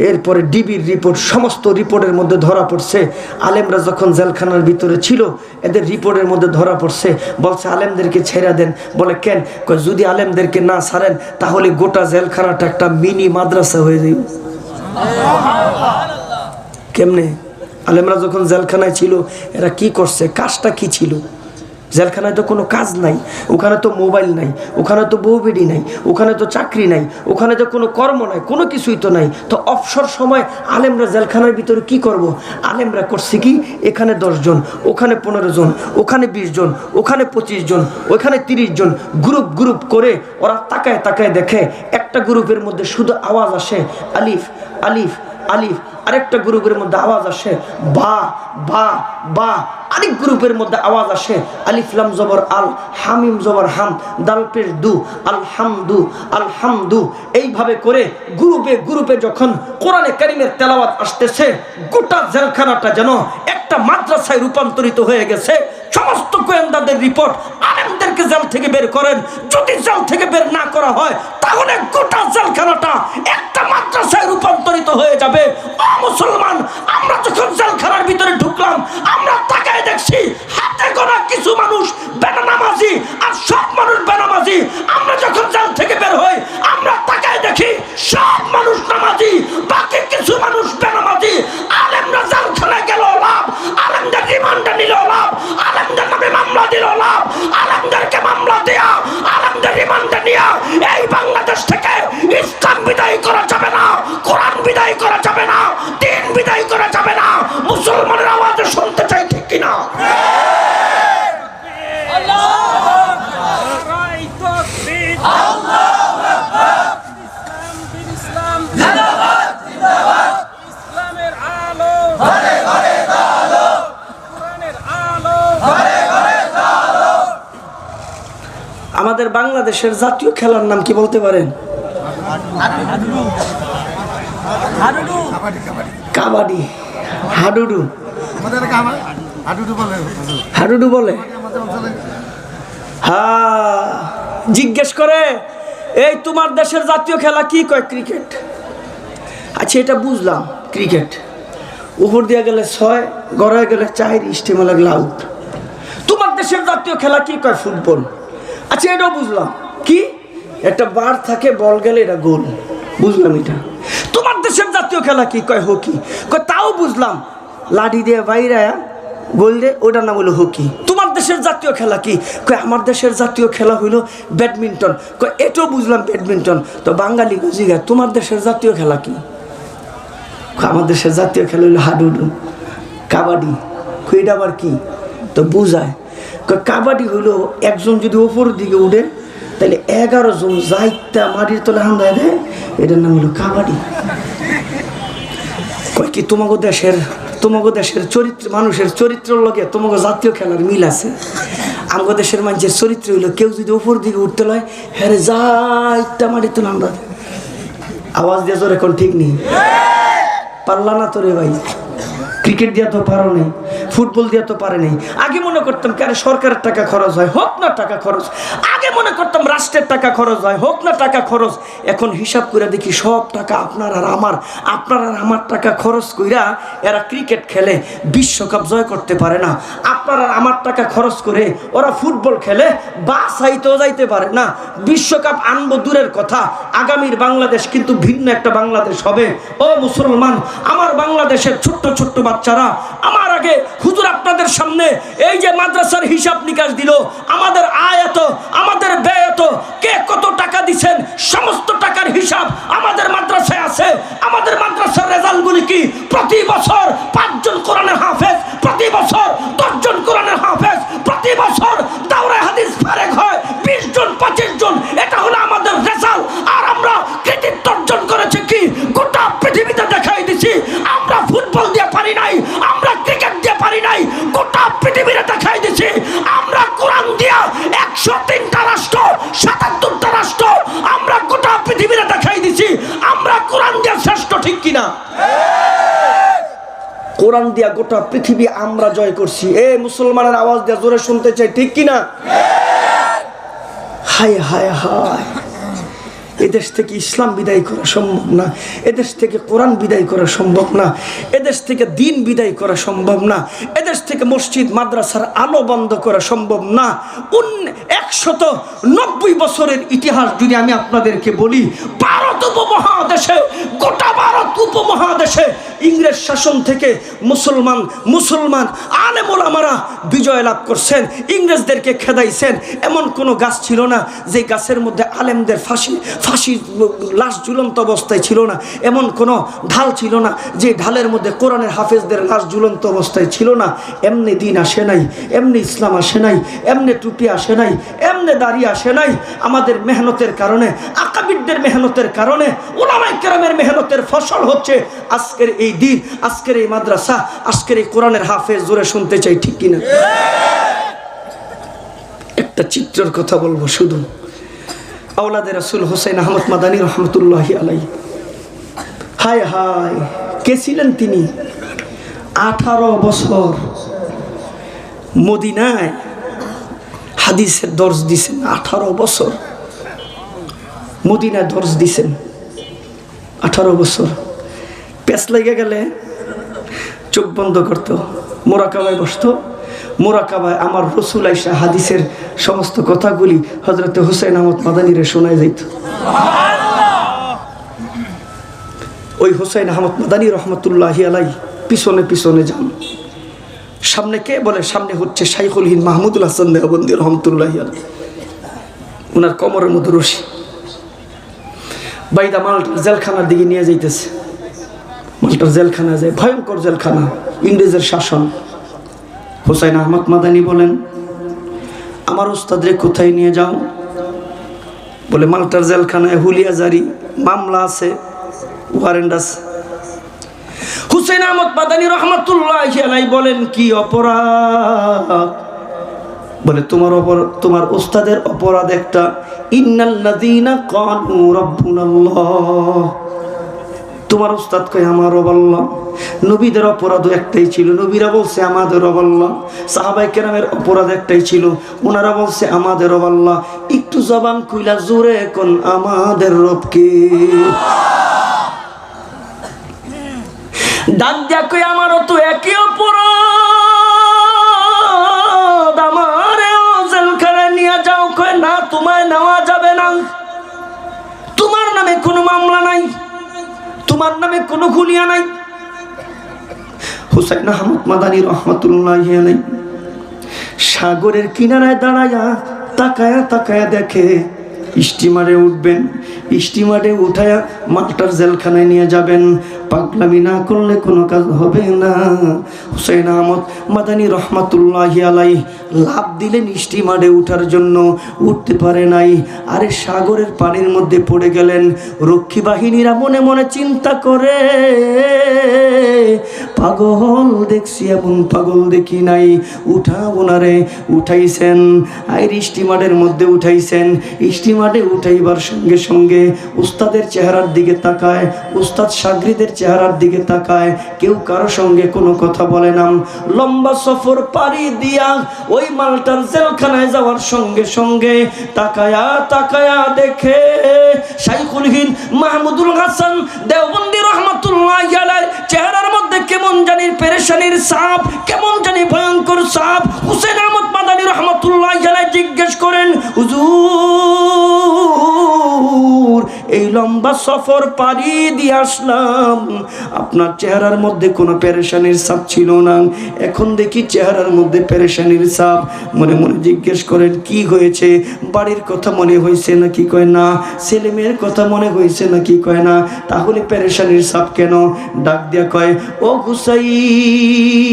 এরপরে ডিবির রিপোর্ট, সমস্ত রিপোর্টের মধ্যে ধরা পড়ছে আলেমরা যখন জেলখানার ভিতরে ছিল, এদের রিপোর্টের মধ্যে ধরা পড়ছে। বলছে আলেমদেরকে ছেড়ে দেন। বলে কেন? যদি আলেমদেরকে না ছাড়েন তাহলে গোটা জেলখানাটা একটা মিনি মাদ্রাসা হয়ে যাবে। কেমনে? আলেমরা যখন জেলখানায় ছিল এরা কি করছে? কাজটা কি ছিল? জেলখানায় তো কোনো কাজ নাই, ওখানে তো মোবাইল নাই, ওখানে তো বউ বেডি নাই, ওখানে তো চাকরি নাই, ওখানে তো কোনো কর্ম নাই, কোনো কিছুই তো নাই। তো অবসর সময় আলেমরা জেলখানার ভিতরে কি করব? আলেমরা করছে কি, এখানে 10 জন, ওখানে 15 জন, ওখানে 20 জন, ওখানে 25 জন, ওখানে 30 জন, গ্রুপ গ্রুপ করে ওরা তাকায় তাকায় দেখে। একটা গ্রুপের মধ্যে শুধু আওয়াজ আসে আলিফ আলিফ আলিফ, আরেকটা গ্রুপের মধ্যে আওয়াজ আসে বা বা বা, আরেক গ্রুপের মধ্যে আওয়াজ আসে আলিফ লাম জবর আল, হামিম জবর হাম, দাল পেশ দু, আলহামদু আলহামদু। এইভাবে করে গ্রুপে গ্রুপে যখন কোরআনে কারীমের তেলাওয়াত আসতেছে, গোটা জেলখানাটা যেন একটা মাদ্রাসায় রূপান্তরিত হয়ে গেছে। সমস্ত গোয়েন্দাদের রিপোর্ট, আলেমদেরকে জেল থেকে বের করেন। যদি জেল থেকে বের না করা হয় তাহলে গোটা জেলখানাটা একটা মাদ্রাসায় রূপান্তরিত হয়ে যাবে। ও মুসলমান, আমরা যখন জেলখানার ভিতরে ঢুকলাম, আমরা তাকায় দেখছি হাতে গোনা কিছু মানুষ বেনামাজি আর সব মানুষ বেনামাজি। আমরা যখন জেল থেকে বের হই, আমরা তাকায় দেখি সব মানুষ নামাজি, বাকি কিছু মানুষ বেনামাজি। আলেমরা জেলখানায় গেল লাভ, আলেমদের রিমান্ডে নিল লাভ, আলেমদের নামে মামলা দিল লাভ, আমাদের বাংলাদেশের জাতীয় খেলার নাম কি বলতে পারেন? কাবাডি, হাডুডু। হাডুডু বলে? হ্যাঁ, জিজ্ঞেস করে এই তোমার দেশের জাতীয় খেলা কি? কয় ক্রিকেট। আচ্ছা, এটা বুঝলাম ক্রিকেট। উপর দিয়ে গেলে 6, গড়ায় গেলে 4, স্টিমে লাগলে আউট। তোমার দেশের জাতীয় খেলা কি? কয় ফুটবল। আচ্ছা, এটাও বুঝলাম কি, একটা বার থাকে, বল গেলে এটা গোল, বুঝলাম এটা। তোমার দেশের জাতীয় খেলা কি? কয় হকি। কয় তাও বুঝলাম, লাঠি দিয়ে বাইরে গোল দিয়ে, ওটার নাম হলো হকি। তোমার দেশের জাতীয় খেলা কি? কয় আমার দেশের জাতীয় খেলা হইলো ব্যাডমিন্টন। কয় এটাও বুঝলাম ব্যাডমিন্টন। তো বাঙালি জিগা তোমার দেশের জাতীয় খেলা কি? আমার দেশের জাতীয় খেলা হইলো হাডুডু, কাবাডি। এটা আবার কি? তো বুঝায়, কাবাডি হইলো একজন যদি ওপর দিকে উঠে তাহলে 11 জন যাইতা মাটির তলে হামলায় দেয়, এটার নাম হলো কাবাডি। কয় কি তোমাকে দেশের চরিত্র, মানুষের চরিত্রের লগে তোমাকে জাতীয় খেলার মিল আছে? আমাদের দেশের মানুষের চরিত্র হইলো কেউ যদি উপর দিকে উঠতে লয়, হ্যাঁ যাইতা মাটির তলে হামলা দেয়। আওয়াজ দিয়ে তোর এখন ঠিক নেই, পারলা না তোরে ভাই। ক্রিকেট দিয়া তো পারো নেই, ফুটবল দিয়া তো পারে নেই। আগে মনে করতাম কারে সরকারের টাকা খরচ হয়, হোক না টাকা খরচ। আগে মনে করতাম রাষ্ট্রের টাকা খরচ হয়, হোক না টাকা খরচ। এখন হিসাব করে দেখি সব টাকা আপনার আর আমার টাকা খরচ কইরা এরা ক্রিকেট খেলে, বিশ্বকাপ জয় করতে পারে না। আপনার আর আমার টাকা খরচ করে ওরা ফুটবল খেলে, বাসাইতেও যাইতে পারে না। বিশ্বকাপ আনবো দূরের কথা, আগামীর বাংলাদেশ কিন্তু ভিন্ন একটা বাংলাদেশ হবে। ও মুসলমান, আমার বাংলাদেশের ছোট্ট ছোট্ট বাচ্চারা, আমার আগে হুজুর আপনাদের সামনে এই যে মাদ্রাসার হিসাব নিকাশ দিল, আমাদের আয় এত, আমাদের ব্যয় এত, কে কত টাকা দিচ্ছেন, সমস্ত টাকার হিসাব আমাদের মাদ্রাসায় আছে। আমাদের মাদ্রাসার রেজাল্টগুলি কি? প্রতি বছর 5 জন কোরআনের হাফেজ, প্রতি বছর 10 জন কোরআনের হাফেজ, প্রতি বছর দাওরায়ে হাদিস ফারেক হয় 20 জন 25 জন। এটা হলো আমাদের রেজাল্ট। আর আমরা কৃতিত্ব অর্জন করেছি কি? গোটা পৃথিবীতে দেখাই দিছি আমরা ফুটবল দিয়ে পারি নাই, আমরা ক্রিকেট দিয়ে পারি নাই, গোটা পৃথিবীতে দেখাই দিছি আমরা কোরআন দিয়া 103টা রাষ্ট্র, 77টা রাষ্ট্র, আমরা গোটা পৃথিবীতে দেখাই দিছি আমরা কোরআন দিয়ে শ্রেষ্ঠ। ঠিক কিনা? কোরআন দিয়া গোটা পৃথিবী আমরা জয় করছি। এ মুসলমানের আওয়াজ দিয়ে জোরে শুনতে চাই, ঠিক কিনা? হায় হায় হায়, এদেশ থেকে ইসলাম বিদায় করা সম্ভব না, এদেশ থেকে কোরআন বিদায় করা সম্ভব না, এদেশ থেকে দিন বিদায় করা সম্ভব না, এদেশ থেকে মসজিদ মাদ্রাসার আলো বন্ধ করা সম্ভব না। 190 বছরের ইতিহাস যদি আমি আপনাদেরকে বলি, ভারত উপমহাদেশে, গোটা ভারত উপমহাদেশে ইংরেজ শাসন থেকে মুসলমান আলেম ওলামারা বিজয় লাভ করছেন, ইংরেজদেরকে খেদাইছেন। এমন কোনো গাছ ছিল না যে গাছের মধ্যে আলেমদের ফাঁসি লাশ ঝুলন্ত অবস্থায় ছিল না। এমন কোনো ঢাল ছিল না যে ঢালের মধ্যে কোরআনের হাফেজদের লাশ ঝুলন্ত অবস্থায় ছিল না। এমনি দিন আসে নাই, এমনি ইসলাম আসে নাই, এমনি টুপি আসে নাই, এমনি দাড়ি আসে নাই। আমাদের মেহনতের কারণে, আকাবিরদের মেহনতের কারণে, উলামায়ে কেরামের মেহনতের ফসল হচ্ছে আজকের এই দিন, আজকের এই মাদ্রাসা, আজকের এই কোরআনের হাফেজ। জোরে শুনতে চাই, ঠিক কিনা? একটা চিত্রের কথা বলবো শুধু। আওলাদে রাসূল হোসেন আহমদ মাদানী রহমতুল্লাহি আলাইহি, হায় হায়, কে ছিলেন তিনি? 18 বছর মদিনায় হাদিসের দর্স দিছেন। 18 বছর মদিনায় দর্স দিছেন। 18 বছর পেছ লেগে গেলে চোখ বন্ধ করতো, মোরাকাবায় বসতো। মোরাকাবায় আমার রসুল আইসা হাদিসের সমস্ত কথাগুলি হযরতে হুসাইন আহমদ মাদানীরে শোনায় যাইত। ওই হুসাইন আহমদ মাদানী রহমতুল্লাহি আলাইহি পিছনে পিছনে যান। সামনে কে? বলে সামনে হচ্ছে শাইখুল হিন্দ মাহমুদুল হাসান দেওবন্দি রহমতুল্লাহি আলাইহি। ওনার কোমরের মধ্যে রশি বাইদা মাল্টার জেলখানার দিকে নিয়ে যাইতেছে। মাল্টার জেলখানা যায়, ভয়ঙ্কর জেলখানা, ইংরেজের শাসন। হুসাইন আহমদ মাদানী বলেন, আমার উস্তাদরে কোথায় নিয়ে যাও? বলে মাল্টার জেলখানায় হুলিয়া জারি, মামলা আছে, ওয়ারেন্ট আছে। হুসাইন আহমদ মাদানী রহমতুল্লাহি আলাইহি বলেন, কি অপরাধ? বলে তোমার উস্তাদের অপরাধ একটা, ইন্নাল্লাযীনা ক্বালু রাব্বুনাল্লাহ, তোমার উস্তাদ কয় আমার রব আল্লাহ। নবীদের অপরাধ একটাই ছিল, নবীরা বলছে আমাদের রব আল্লাহ। সাহাবায়ে কেরামের অপরাধ একটাই ছিল, ওনারা বলছে আমাদের রব আল্লাহ। একটু জবান খুইলা জোরে কোন আমাদের রব কে? ডাক দিয়া কই আমারও তো একই অপরাধ, আমারেও জেলখানায় নিয়ে যাও। কয় না, তোমায় নেওয়া যাবে না, তোমার নামে কোনো মামলা নাই, তোমার নামে কোনো গুলিয়া নাই। হুসাইন আহমদ মাদানী রহমাতুল্লাহি আলাইহি সাগরের কিনারায় দাঁড়ায়া তাকায়া তাকায়া দেখে স্টিমারে উঠবেন, স্টিমারে উঠায়া মাল্টার জেলখানায় নিয়ে যাবেন। পাগলামি না করলে কোনো কাজ হবে না। হুসাইন আহমদ মাদানী রহমাতুল্লাহি আলাইহি লাফ দিলেন স্টিমারে উঠার জন্য, উঠতে পারে নাই। আরে সাগরের পানির মধ্যে পড়ে গেলেন। রক্ষী বাহিনীরা মনে মনে চিন্তা করে, পাগল দেখছি এমন পাগল দেখি নাই। ওনারে উঠাইছেন, আইর স্টিমারের মধ্যে উঠাইছেন। স্টিমারে উঠাইবার সঙ্গে সঙ্গে উস্তাদের চেহারার দিকে তাকায়, উস্তাদ শাগরিদের চেহারার দিকে তাকায়, কেউ কারো সঙ্গে কোনো কথা বলে না। লম্বা সফর পাড়ি দিয়া ওই মাল্টার জেলখানায় যাওয়ার সঙ্গে সঙ্গে তাকায়া তাকায়া দেখে শাইখুল হিন্দ মাহমুদুল হাসান দেওবন্দি রহমাতুল্লাহি আলাইহি চেহারার মধ্যে কেমন জানি পেরেশানির ছাপ, কেমন জানি ভয়ঙ্কর ছাপ। হুসাইন আহমদ মাদানী রহমাতুল্লাহি আলাইহি জিজ্ঞেস করেন, হুজুর এই লম্বা সফর পাড়ি দিয়ে আসলাম, আপনার চেহারার মধ্যে কোনো পেরেশানির ছাপ ছিল না, এখন দেখি চেহারার মধ্যে পেরেশানির ছাপ। মনে মনে জিজ্ঞেস করেন কি হয়েছে? বাড়ির কথা মনে হয়েছে নাকি? কয় না। ছেলে মেয়ের কথা মনে হয়েছে নাকি? কয় না। তাহলে পেরেশানির ছাপ কেন? ডাক দিয়া কয়, ও হুসাইন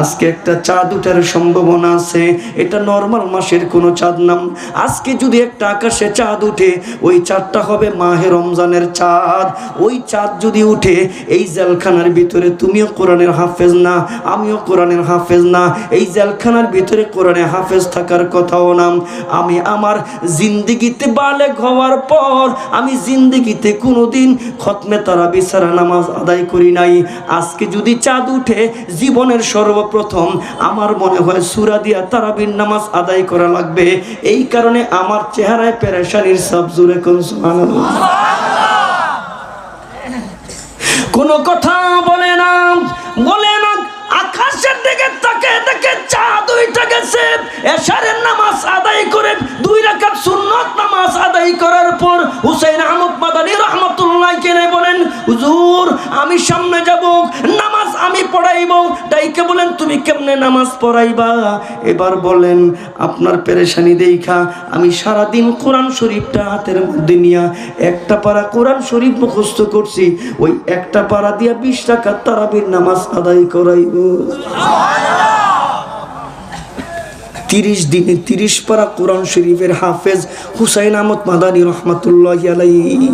আজকে একটা চাঁদ উঠার সম্ভাবনা আছে, এটা নরমাল মাসের কোনো চাঁদ নাম। আজকে যদি একটা আকাশে চাঁদ উঠে, ওই চাঁদটা হবে মাহে রমজানের চাঁদ। ওই চাঁদ যদি উঠে এই জেলখানার ভিতরে, তুমিও কোরআনের হাফেজ না, আমিও কোরআনের হাফেজ না, এই জেলখানার ভিতরে কোরআনে হাফেজ থাকার কথাও নাম। আমি আমার জিন্দেগিতে বালেগ হওয়ার পর আমি জিন্দেগিতে কোনোদিন খতমে তারাবি ছাড়া নামাজ আদায় করি নাই। আজকে যদি চাঁদ উঠে জীবনের সর্বপ্রথম আমার মনে হয় সূরা দিয়া তারাবির নামাজ আদায় করা লাগবে। এই কারণে আমার চেহারায় পেরেশানির ছাপ। জোরে কোন সুবহানাল্লাহ। কোনো কথা বলে না, বলে না। আকাশের দিকে তাকে দেখে চাঁদ উঠে গেছে। এশারের নামাজ আদায় করে 2 রাকাত সুন্নাত নামাজ আদায় করার পর হুসাইন আহমদ মাদানী রাহমাতুল্লাহি আলাইহি বলেন, হুজুর আমি সামনে যাব, নামাজ আমি পড়াইব। ডাইকে বলেন, তুমি কেমনে নামাজ পড়াইবা? এবার বলেন, আপনার পেরেশানি দেখা আমি সারা দিন কোরআন শরীফটা হাতের মধ্যে নিয়া একটা পারা কোরআন শরীফ মুখস্থ করছি। ওই একটা পারা দিয়া 20 রাকাত তারাবির নামাজ আদায় করাইব। 30 দিনে 30 পারা কোরআন শরীফের হাফেজ হুসাইন আহমদ মাদানী রহমাতুল্লাহি আলাইহি।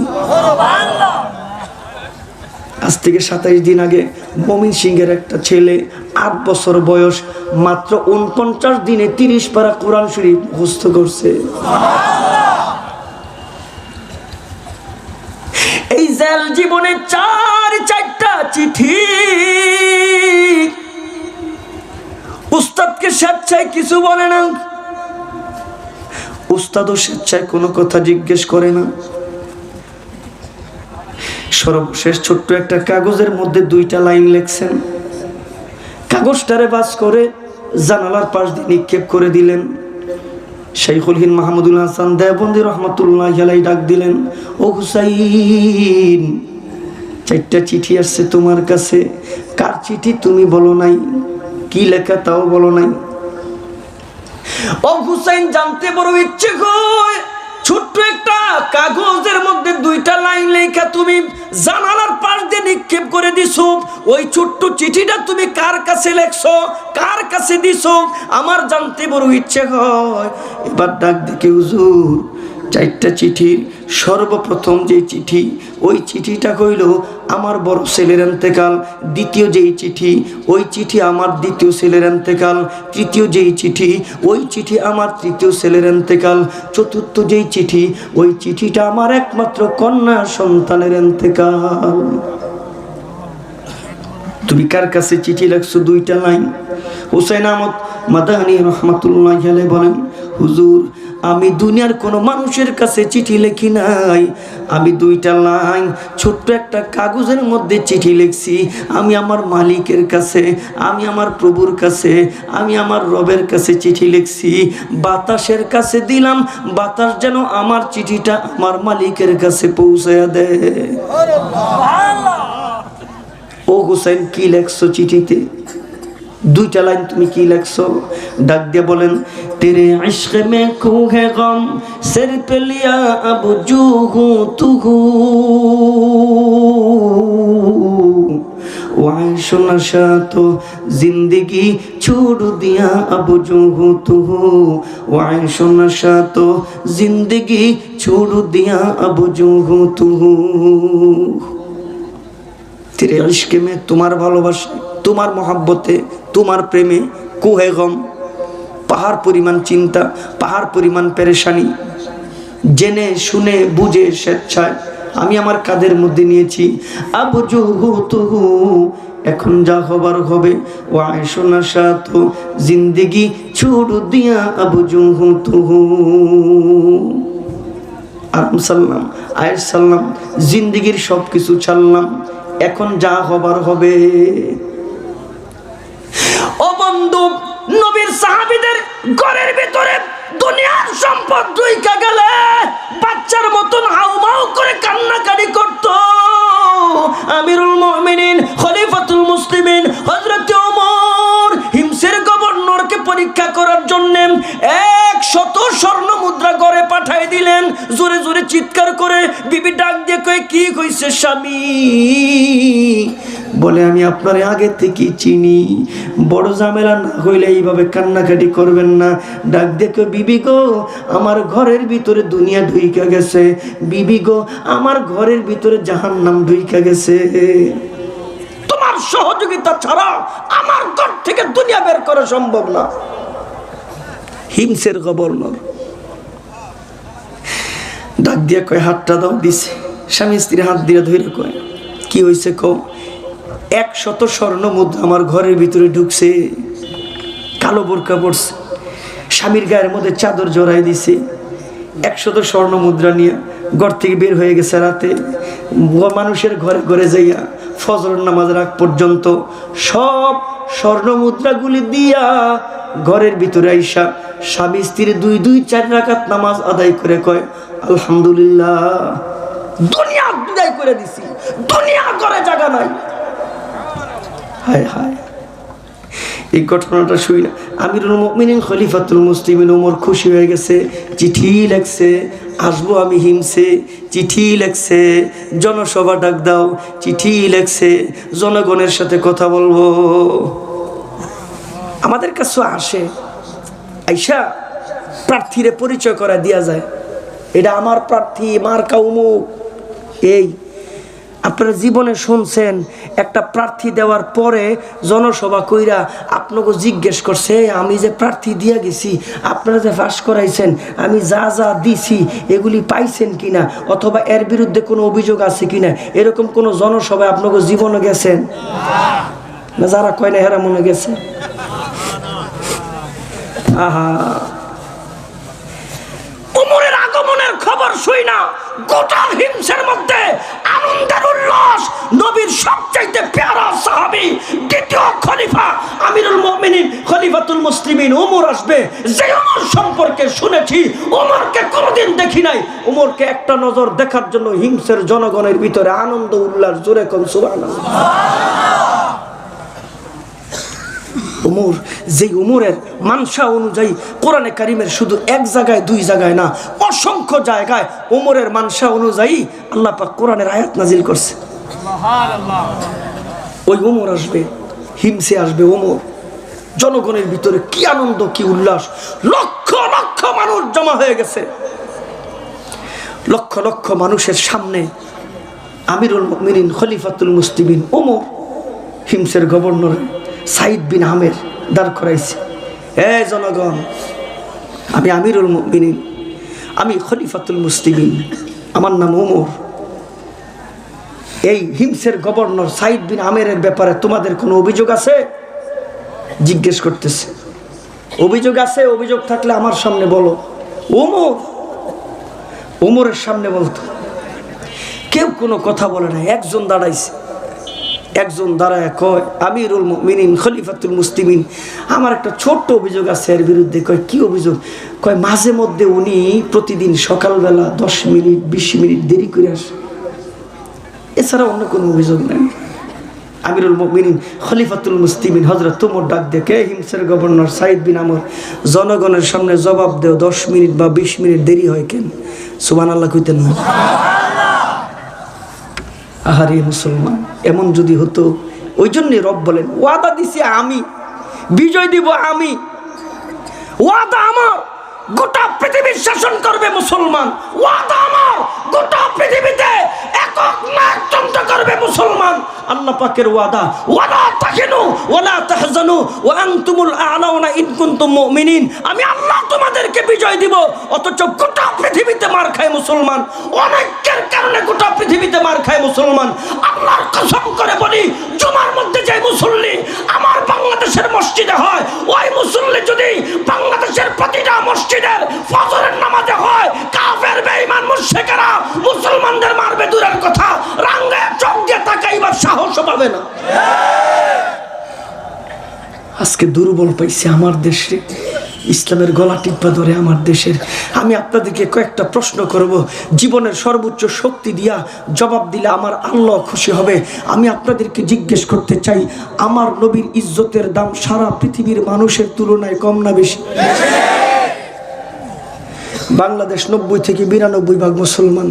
আজ থেকে 27 দিন আগে মমিন সিংহের একটা ছেলে 8 বছর বয়স, মাত্র 49 দিনে 30 পারা কোরআন শরীফ মুখস্থ করছে। এই জেল জীবনে 4টা চিঠি উস্তাদকে স্বেচ্ছায় কিছু বলে না, উস্তাদও স্বেচ্ছায় কোনো কথা জিজ্ঞেস করে না। সর্বশেষ ছোট্ট একটা কাগজের মধ্যে 2টা লাইন লিখছেন। কাগজটারে বাস করে জানালার পাশ দিয়ে নিক্ষেপ করে দিলেন। শাইখুল হিন্দ মাহমুদুল হাসান দেওবন্দি রহমাতুল্লাহি আলাইহি ডাক দিলেন, ও হুসাইন 4টা চিঠি আসছে তোমার কাছে, কার চিঠি তুমি বলো নাই, কি লেখা তাও বলো নাই। ও হুসাইন জানতে বড় ইচ্ছে হয়, ছোট্ট একটা কাগজের মধ্যে 2টা লাইন লেখা তুমি জানালার পাশ দিয়ে নিক্ষেপ করে দিছো, ওই ছোট্ট চিঠিটা তুমি কার কাছে লেখছো, কার কাছে দিছো, আমার জানতে বড় ইচ্ছে হয়। এবার ডাক দেখে, হুজুর 4টা চিঠির সর্বপ্রথম যে চিঠি, ওই চিঠিটা কইল আমার বড় ছেলের ইন্তেকাল। দ্বিতীয় যেই চিঠি, ওই চিঠি আমার দ্বিতীয় ছেলের ইন্তেকাল। তৃতীয় যেই চিঠি, ওই চিঠি আমার তৃতীয় ছেলের ইন্তেকাল। চতুর্থ যেই চিঠি, ওই চিঠিটা আমার একমাত্র কন্যা সন্তানের ইন্তেকাল। তুমি কার কাছে চিঠি লিখছো? 2টা লাইন। হুসাইন আহমদ মাদানী রহমাতুল্লাহ আলাইহি বলেন, হুজুর আমি দুনিয়ার কোনো মানুষের কাছে চিঠি লিখি নাই, আমি 2টা লাইন ছোট্ট একটা কাগজের মধ্যে চিঠি লিখছি। আমি আমার মালিকের কাছে, আমি আমার প্রভুর কাছে, আমি আমার রবের কাছে চিঠি লিখছি। বাতাসের কাছে দিলাম, বাতাস যেন আমার চিঠিটা আমার মালিকের কাছে পৌঁছায়া দেয়। ও হুসাইন, কি লেখছো চিঠিতে? 2টা লাইন তুমি কি লেখছো? ডাক দিয়ে বলেন, তেরে ইশক মে কুহে গম সির পে লিয়া আব জুহু তুহু ওয়াইশ নশাত জিন্দগি छोड़ दिया अब जो हूँ तू ওয়াইশ নশাত জিন্দগি छोड़ दिया अब जो हूँ तू। तेरे इश्क में, तुम्हार ভালোবাসা, তোমার মহব্বতে, তোমার প্রেমে, কুহে গম পাহাড় পরিমাণ চিন্তা, পাহাড় পরিমাণ পেরেশানি জেনে শুনে বুঝে স্বেচ্ছায় আমি আমার কাঁধের মধ্যে নিয়েছি। আবু জুহু তুহু, এখন যা হবার হবে। ওয়াইশ নশাত জিন্দগি छोड़ दिया अब जो हूँ तू। আরাম সাল্লাম, আয়েশ সাল্লাম, জিন্দগির সব কিছু ছাড়লাম, এখন যা হবার হবে। ও বন্ধু, নবীর সাহাবীদের ঘরের ভিতরে দুনিয়ার সম্পদ ঢুইকা গেলে বাচ্চার মতন হাউমাউ করে কান্নাকাটি করত। আমিরুল মুমিনিন খলিফাতুল মুসলিমিন হযরত ওমর হিমসের গভর্নরকে পরীক্ষা করার জন্য 100 স্বর্ণ মুদ্রা ঘরে পাঠিয়ে দিলেন। জোরে জোরে চিৎকার করে বিবি ডাক দিয়ে কয়, কি কইছে স্বামী? বলে, আমি আপনার আগে থেকে চিনি, বড় ঝামেলা না হইলে এইভাবে কান্নাকাটি করবেন না। ডাক দেখো, বিবি গো আমার ঘরের ভিতরে দুনিয়া ঢুইকা গেছে, বিবি গো আমার ঘরের ভিতরে জাহান্নাম ঢুইকা গেছে। তোমার সহযোগিতা ছাড়া আমার ঘর থেকে দুনিয়া বের করা সম্ভব না। হিমসের গভর্নর ডাক দিয়া কয়, হাতটা দাও। দিছে। স্বামী স্ত্রী হাত দিয়ে ধরে কয়, কি হয়েছে কও? 100 স্বর্ণ মুদ্রা আমার ঘরের ভিতরে ঢুকছে। কালো বোরকা পড়ছে, স্বামীর গায়ের মধ্যে চাদর জড়াই দিছে। 100 স্বর্ণ মুদ্রা নিয়ে ঘর থেকে বের হয়ে গেছে। রাতে মানুষের ঘরে ঘরে যাইয়া ফজরের নামাজ রাখ পর্যন্ত সব স্বর্ণ মুদ্রাগুলি দিয়া ঘরের ভিতরে আইসা স্বামী স্ত্রী 2-4 রাকাত নামাজ আদায় করে কয়, আলহামদুলিল্লাহ, দুনিয়া বিদায় করে দিছি, দুনিয়া ঘরে জায়গা নাই। হায় হায়, এই ঘটনাটা শুই না আমিরুল মুমিনিন খলিফাতুল মুসলিমিন ওমর খুশি হয়ে গেছে। চিঠি লেখছে, আসবো আমি হিমসে। চিঠি লেখছে, জনসভা ডাক দাও। চিঠি লেখছে, জনগণের সাথে কথা বলবো। আমাদের কাছে আসে, আইসা প্রার্থীরে পরিচয় করা দিয়া যায়, এটা আমার প্রার্থী, মার্কা অমুক। এই আপনারা জীবনে শুনছেন একটা প্রার্থী দেওয়ার পরে জনসভা কইরা আপনাকে জিজ্ঞেস করছে, আমি যে প্রার্থী দিয়া গেছি, আপনারা যে পাস করাইছেন, আমি যা যা দিছি এগুলি পাইছেন কিনা, অথবা এর বিরুদ্ধে কোনো অভিযোগ আছে কিনা, এরকম কোনো জনসভায় আপনাকে জীবনে গেছেন না? যারা কয় না হেরা মনে গেছে। আহা, ওমরের আগমনের খবর শুই না গোটা হিমসের মধ্যে আনন্দের উল্লাস। নবীর সবচাইতে প্যারা সাহাবী, দ্বিতীয় খলিফা আমিরুল মুমিনিন খলিফাতুল মুসলিমিন ওমর আসবে। যে ওমর সম্পর্কে শুনেছি, ওমরকে কোনোদিন দেখি নাই, ওমরকে একটা নজর দেখার জন্য হিমসের জনগণের ভিতরে আনন্দ উল্লাস। জোরে কোন সুবহানাল্লাহ। ওমর, যে ওমরের মানসা অনুযায়ী কোরআনে কারিমের শুধু এক জায়গায় 2 জায়গায় না, অসংখ্য জায়গায় ওমরের মানসা অনুযায়ী আল্লাহ পাক কোরআনের আয়াত নাজিল করছে। সুবহানাল্লাহ। ওই ওমর আসবে, হিমসে আসবে ওমর। জনগণের ভিতরে কি আনন্দ, কি উল্লাস, লক্ষ লক্ষ মানুষ জমা হয়ে গেছে। লক্ষ লক্ষ মানুষের সামনে আমিরুল মুমিনিন খলিফাতুল মুসলিমিন ওমর হিমসের গভর্নর সাইদ বিন আমের দাঁড় করাইছে, এ জনগণ, আমি আমিরুল মুমিনিন, আমি খলিফাতুল মুসলিমিন, আমার নাম ওমর। এই হিমসের গভর্নর সাইদ বিন আমেরের ব্যাপারে তোমাদের কোনো অভিযোগ আছে? জিজ্ঞেস করতেছে, অভিযোগ আছে? অভিযোগ থাকলে আমার সামনে বলো। ওমরের সামনে বলতো, কেউ কোনো কথা বলে না। একজন দাঁড়াইছে, একজন দাঁড়ায় কয়, আমিরুল মুমিনিন খলিফাতুল মুসলিমিন, আমার একটা ছোট্ট অভিযোগ আছে এর বিরুদ্ধে। কয়, কি অভিযোগ? কয়, মাঝে মধ্যে উনি প্রতিদিন সকালবেলা 10 মিনিট 20 মিনিট দেরি করে আসে, এছাড়া অন্য কোনো অভিযোগ নেই। আমিরুল মুমিনিন খলিফাতুল মুসলিমিন হযরত ওমর ডাক দেখে, হিমসের গভর্নর সাইদ বিন আমর, জনগণের সামনে জবাব দেও, 10 মিনিট বা 20 মিনিট দেরি হয় কেন? সুবহানাল্লাহ কইতেন না? আহারে মুসলমান, এমন যদি হতো। ওই জন্যই রব বলেন, ওয়াদা দিছি আমি, বিজয় দিব আমি, ওয়াদা আমার, গোটা পৃথিবীর শাসন করবে মুসলমান, ওয়াদা আমার, গোটা পৃথিবীতে একক নায়কতন্ত্র করবে মুসলমান। আল্লাহ পাকের ওয়াদা, ওয়ালা তাহিনু ওয়ালা তাহজানু ওয়া আনতুমুল আ'লাউনা ইন কুনতুম মুমিনিন, আমি আল্লাহ তোমাদেরকে বিজয় দিব। অথচ গোটা পৃথিবীতে মার খায় মুসলমান, অনেকের কারণে গোটা পৃথিবীতে মার খায় মুসলমান। আল্লাহর কসম করে বলি, জুমার মধ্যে যে মুসল্লি আমার বাংলাদেশের মসজিদে হয়, ওই মুসল্লি যদি বাংলাদেশের প্রতিটা মসজিদের ফজরের নামাজে হয়, কাফের বেঈমান মুশরিকেরা মুসলমানদের মারবে দূরের কথা, রাঙ্গে চোখ দিয়ে তাকাইবার সাহস পাবে না। আজকে দুর্বল পাইছে আমার দেশে, ইসলামের গলা টিপা ধরে আমার দেশের। আমি আপনাদেরকে কয়েকটা প্রশ্ন করব, জীবনের সর্বোচ্চ শক্তি দিয়া জবাব দিলে আমার আল্লাহ খুশি হবে। আমি আপনাদেরকে জিজ্ঞেস করতে চাই, আমার নবীর ইজ্জতের দাম সারা পৃথিবীর মানুষের তুলনায় কম না বেশি? বাংলাদেশ 90 থেকে 92% মুসলমান।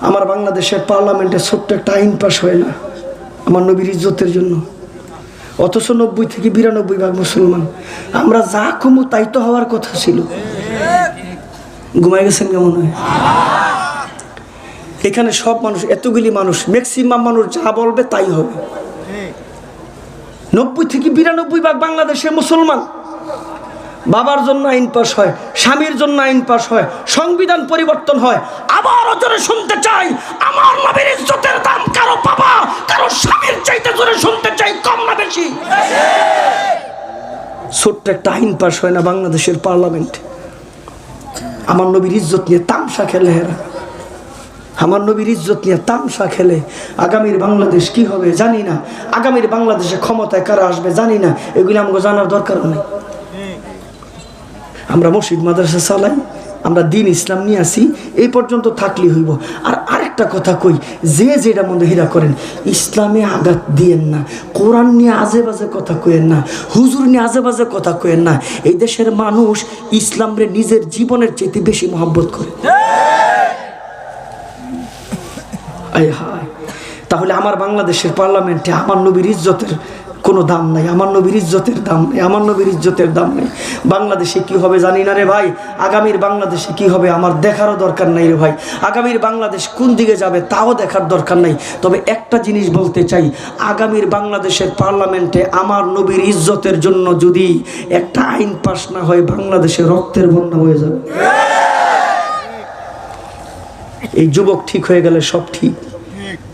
আমার বাংলাদেশের পার্লামেন্টে ছোট্ট একটা আইন পাস হয় না আমার নবীর ইজ্জতের জন্য, অথচ 90 থেকে 92% মুসলমান। আমরা যা কমু তাই তো হওয়ার কথা ছিল। ঘুমাই গেছেন কেমন হয়? এখানে সব মানুষ, এতগুলি মানুষ, ম্যাক্সিমাম মানুষ যা বলবে তাই হবে। 90 থেকে 92% বাংলাদেশে মুসলমান। বাবার জন্য আইন পাস হয়, স্বামীর জন্য আইন পাস হয়, সংবিধান পরিবর্তন হয়। আবার জোরে শুনতে চাই, আমার নবীর ইজ্জতের দাম কারো বাবা, কারো স্বামীর চাইতে জোরে শুনতে চাই, কম না বেশি? ছোট্ট একটা আইন পাস হয় না বাংলাদেশের পার্লামেন্ট। আমার নবীর ইজ্জত নিয়ে তামসা খেলে এরা, আমার নবীর ইজ্জত নিয়ে তামসা খেলে। আগামীর বাংলাদেশ কি হবে জানি না, আগামীর বাংলাদেশে ক্ষমতায় কারা আসবে জানি না, এগুলি আমাকে জানার দরকার নেই। আমরা মসজিদ মাদ্রাসা চালাই, আমরা দিন ইসলাম নিয়ে আসি, এই পর্যন্ত থাকলে হইব। আর আরেকটা কথা কই, যে যেটা মধ্যে হীরা করেন, ইসলামে আঘাত দিয়েন না, কোরআন নিয়ে আজে বাজে কথা কইেন না, হুজুর নিয়ে আজে বাজে কথা কইেন না। এই দেশের মানুষ ইসলামরে নিজের জীবনের চাইতে বেশি মহব্বত করে। তাহলে আমার বাংলাদেশের পার্লামেন্টে আমার নবীর ইজ্জতের কোনো দাম নাই, আমার নবীর ইজ্জতের দাম নেই, আমার নবীর ইজ্জতের দাম নেই। বাংলাদেশে কি হবে জানি না রে ভাই, আগামীর বাংলাদেশে কি হবে আমার দেখারও দরকার নাই রে ভাই। আগামীর বাংলাদেশ কোন দিকে যাবে তাও দেখার দরকার নাই। তবে একটা জিনিস বলতে চাই, আগামীর বাংলাদেশের পার্লামেন্টে আমার নবীর ইজ্জতের জন্য যদি একটা আইন পাস না হয়, বাংলাদেশে রক্তের বন্যা হয়ে যাবে। এই যুবক ঠিক হয়ে গেলে সব ঠিক।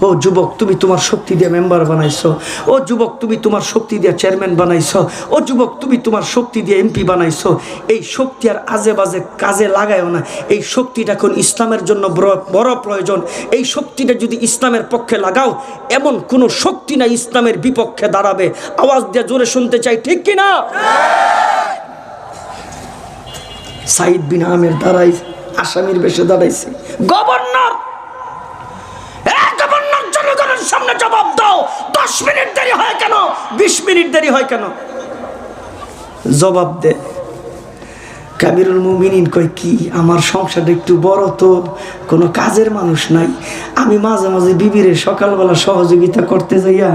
ও যুবক, তুমি তোমার শক্তি দিয়ে মেম্বার বানাইছো, ও যুবক তুমি তোমার শক্তি দিয়ে চেয়ারম্যান বানাইছো, ও যুবক তুমি তোমার শক্তি দিয়ে এমপি বানাইছো। এই শক্তি আর আজে বাজে কাজে লাগায়ও না। এই শক্তিটা এখন ইসলামের জন্য বড় প্রয়োজন। এই শক্তিটা যদি ইসলামের পক্ষে লাগাও, এমন কোন শক্তি না ইসলামের বিপক্ষে দাঁড়াবে। আওয়াজ দিয়ে জোরে শুনতে চাই, ঠিক কিনা? সাইদ বিন আমের দাঁড়াই আসামির বেশে দাঁড়াইছে গভর্নর। জনগণের সামনে জবাব দাও, 10 মিনিট দেরি হয় কেন, 20 মিনিট দেরি হয় কেন? জবাব দে। কাবিরুল মুমিনিন কয় কি, আমার সংসারটা একটু বড় তো, কোনো কাজের মানুষ নাই, আমি মাঝে মাঝে বিবিরে সকালবেলা সহযোগিতা করতে যাইয়া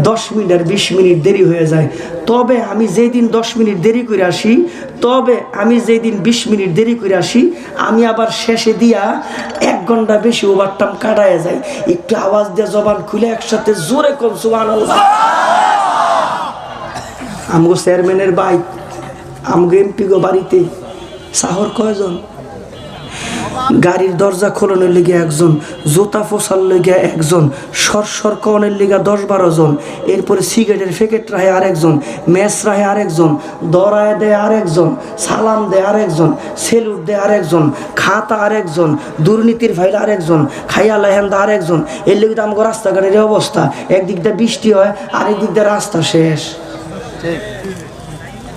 10 মিনিট আর 20 মিনিট দেরি হয়ে যায়। তবে আমি যেই দিন 10 মিনিট দেরি করে আসি, তবে আমি যেই দিন 20 মিনিট দেরি করে আসি, আমি আবার শেষে দিয়া 1 ঘন্টা বেশি ওভারটাইম কাটায় যাই। একটু আওয়াজ দিয়ে জবান খুলে একসাথে জোরে কোন সুবহানাল্লাহ। আমগো চেয়ারম্যানের বাইক, আমগো এমপি গো বাড়িতে সাহর কয়জন, গাড়ির দরজা খোলানোর লিগে একজন, জুতা ফোসার লিগে একজন, সর কনের লিগা 10-12 জন, এরপরে সিগারেটের প্যাকেট রাহে আরেকজন, ম্যাচ রাহে আরেকজন, দরায় দেয় আরেকজন, সালাম দেয় আরেকজন, সেলুট দেয় আরেকজন, খাতা আরেকজন, দুর্নীতির ফাইল আরেকজন, খাইয়া লেহেন্দা আরেকজন। এর লিগে তো আমাকে রাস্তাঘাটের অবস্থা, একদিক দিয়ে বৃষ্টি হয়, আরেক দিক দিয়ে রাস্তা শেষ।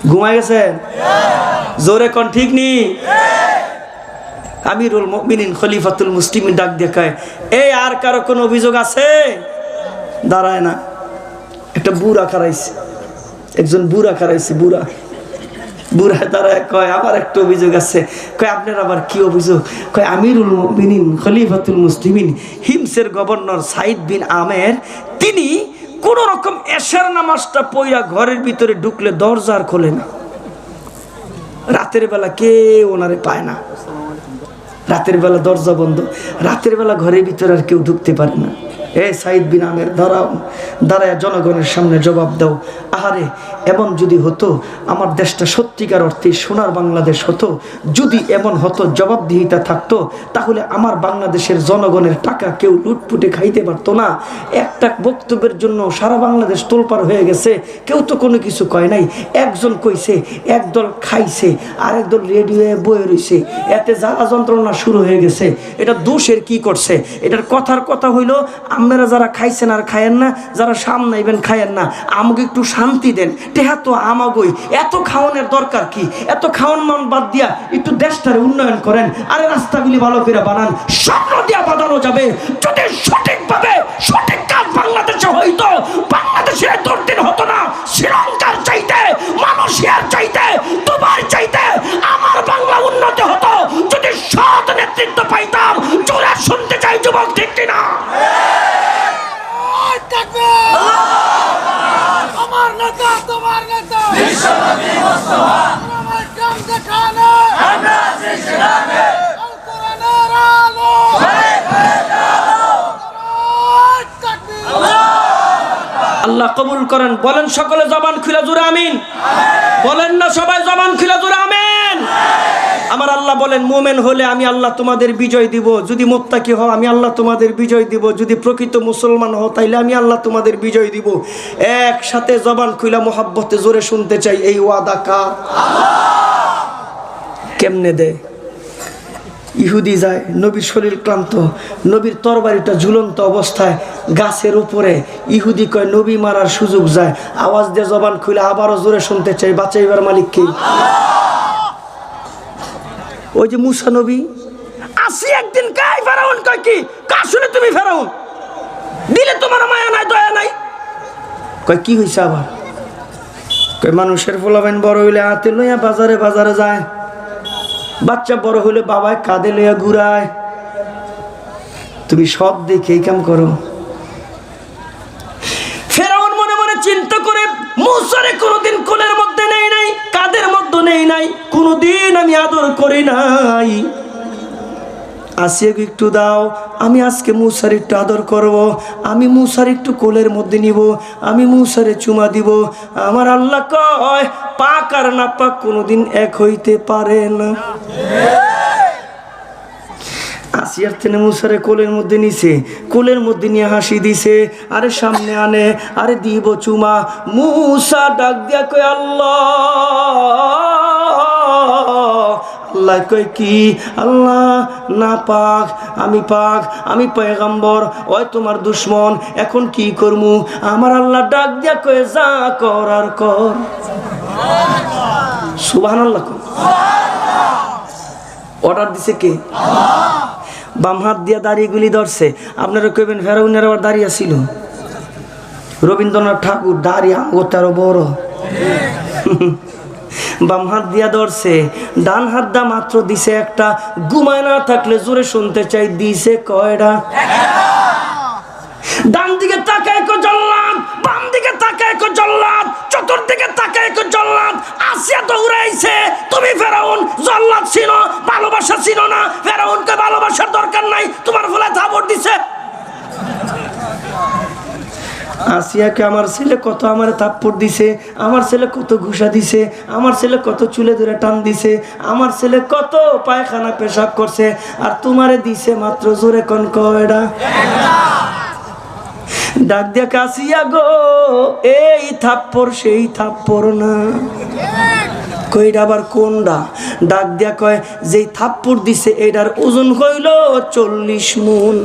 ঘুমায় গেছে জোরে কোন ঠিক নি? আমিরুল মুমিনিন খলিফাতুল মুসলিমিন ডাক দেখায়, এই আর কারো কোনো অভিযোগ আছে? দাঁড়ায় না, একটা বুড়া খারাইছে, একজন বুড়া খারাইছে, বুড়া দাঁড়ায় কয় আমার একটা অভিযোগ আছে। কয় আপনার আবার কি অভিযোগ? কয় আমিরুল মুমিনিন খলিফাতুল মুসলিমিন হিমসের গভর্নর সাইদ বিন আমের, তিনি কোন রকম এশার নামাজটা পইরা ঘরের ভিতরে ঢুকলে দরজা আর খোলে না, রাতের বেলা কেউ ওনারে পায় না, রাতের বেলা দরজা বন্ধ, রাতের বেলা ঘরের ভিতরে আর কেউ ঢুকতে পারে না। এ সাইদ বিন আমের দাঁড়াও, দাঁড়ায় জনগণের সামনে জবাব দাও। আহারে, এমন যদি হতো আমার দেশটা সত্যিকার অর্থে সোনার বাংলাদেশ হতো, যদি এমন হতো জবাবদিহিতা থাকতো, তাহলে আমার বাংলাদেশের জনগণের টাকা কেউ লুটপুটে খাইতে পারতো না। একটা বক্তব্যের জন্য সারা বাংলাদেশ তোলপাড় হয়ে গেছে, কেউ তো কোনো কিছু কয় নাই। একজন কইছে, একদল খাইছে, আরেক দল রেডিওয়ে বয়ে রইছে, এতে জ্বালা যন্ত্রণা শুরু হয়ে গেছে। এটা দোষের কি করছে? এটার কথার কথা হইল, আপনারা যারা খাইছেন আর খায়েন না, যারা সামনে আইবেন খায়েন না, আমাকে একটু শান্তি দেন। টেহা তো আমাগই, এত খাওয়ানোর দরকার কি? এত খাওয়ান মান বাদ দিয়া একটু দেশটারে উন্নয়ন করেন, আরে রাস্তাগুলি ভালো করে বানান। স্বপ্ন দিয়া বাঁধানো যাবে যদি সঠিকভাবে সঠিক কাজ বাংলাদেশে হইতো, বাংলাদেশের দুর্দিন হতো না। শ্রীলঙ্কার চাইতে, মালয়েশিয়ার চাইতে, দুবাই চাইতে আমার বাংলা উন্নতি হতো যদি সৎ নেতৃত্ব পাইতাম। জোরে শুনতে চাই যুবক, ঠিক কিনা? আমার নেতা, তোমার নেতা, বিশ্বনবী মুস্তাফা, আমার কাম দেখানো, আমরা আছি সেখানে, আল কোরআনের আলো, আল্লাহ কবুল করেন। বলেন সকলে জবান খুলে জোরে আমিন। বলেন না সবাই জবান খুলে জোরে আমিন। আমার আল্লাহ বলেন, মুমিন হলে আমি আল্লাহ তোমাদের বিজয় দিব, যদি মুত্তাকি হও আমি আল্লাহ তোমাদের বিজয় দিব, যদি প্রকৃত মুসলমান হও তাইলে আমি আল্লাহ তোমাদের বিজয় দিব। একসাথে জবান খুলে মোহাব্বতে জোরে শুনতে চাই, এই ওয়াদা কার? কেমনে দে? ইহুদি যায়, নবীর শরীর ক্লান্ত, নবীর তরবারিটা ঝুলন্ত অবস্থায় গাছের উপরে, ইহুদি কয় নবী মারার সুযোগ যায়, আওয়াজ দিয়ে জবান খুলে আবারও জোরে শুনতে চাই, বাঁচাইবার মালিক কে? ওই যে মুসা নবী আসি একদিন, কাই ফেরাউন কয় কি কার শুনে তুমি ফেরাউন দিলে তোমার মায়া নাই দয়া নাই? কয় কি হইছে আবার? কয় মানুষের পোলাবেন বড় হইলে হাতে লইয়া বাজারে বাজারে যায়, বাচ্চা বড় হইলে বাবায় কাঁধে লইয়া ঘুরায়, তুমি সব দেখে এই কাম করো। ফেরাউন মনে মনে চিন্তা করে, মুসারে কোনোদিন কোলের মধ্যে নেই নাই, কাঁধের মধ্যে নেই নাই, কোনোদিন আমি আদর করি নাই, আসিয়াকে একটু দাও, আমি আজকে মুসার একটু আদর করব, আমি মুসার একটু কোলের মধ্যে নিব, আমি মুসারে চুমা দিব। আমার আল্লাহ কয়, পাক আর না পাক কোনোদিন এক হইতে পারে না। আসিয়ার তেনে মুসারে কোলের মধ্যে নিছে, কোলের মধ্যে নিয়ে হাসি দিছে, আরে সামনে আনে, আরে দিব চুমা। মুসা ডাক দিয়া কয় আল্লাহ, আল্লাহ কয় কি? আল্লাহ না পাক, আমি পাক, আমি পয়গম্বর, ওই তোমার দুশ্মন, এখন কি করমু? আমার আল্লাহ ডাক দিয়া কয় যা করার কর। সুবহানাল্লাহ। অর্ডার দিছে কে? বাম হাত দিয়া দাড়িগুলি ধরছে। আপনারা কইবেন ফেরাউনের আবার দাড়ি ছিল? রবীন্দ্রনাথ ঠাকুর দাড়ি আমগো আরো বড়। বাম হাত দিয়া ধরছে, ডান হাত দা মাত্র দিছে একটা। ঘুমায় না থাকলে জোরে শুনতে চাই, দিছে কয়টা? ডান দিকে তাকায় কো জল্লাদ, বাম দিকে তাকায় কো জল্লাদ, চতুর্দিকে তাকায় কো জল্লাদ। আসিয়া দৌড়াইছে, তুমি ফেরাউন জল্লাদ চিনো, ভালোবাসা চিনো না। ফেরাউনকে ভালোবাসার দরকার নাই, তোমার ফুলে থাপড় দিছে। আসিয়াকে আমার ছেলে কত আমার থাপ্পড় দিছে, আমার ছেলে কত ঘুষা দিছে, আমার ছেলে কত চুলে ধরে টান দিছে, আমার ছেলে কত পায়খানা পেশাব করছে, আর তোমারে দিছে মাত্র জোরে কোন কয়টা? ডাক দিয়া কাসিয়া গো, এই থাপ্পড় সেই থাপ্পড় না। কইটা আবার কোনটা? ডাক দিয়া কয়, যেই থাপ্পড় দিছে এটার ওজন হইল 40 মণ।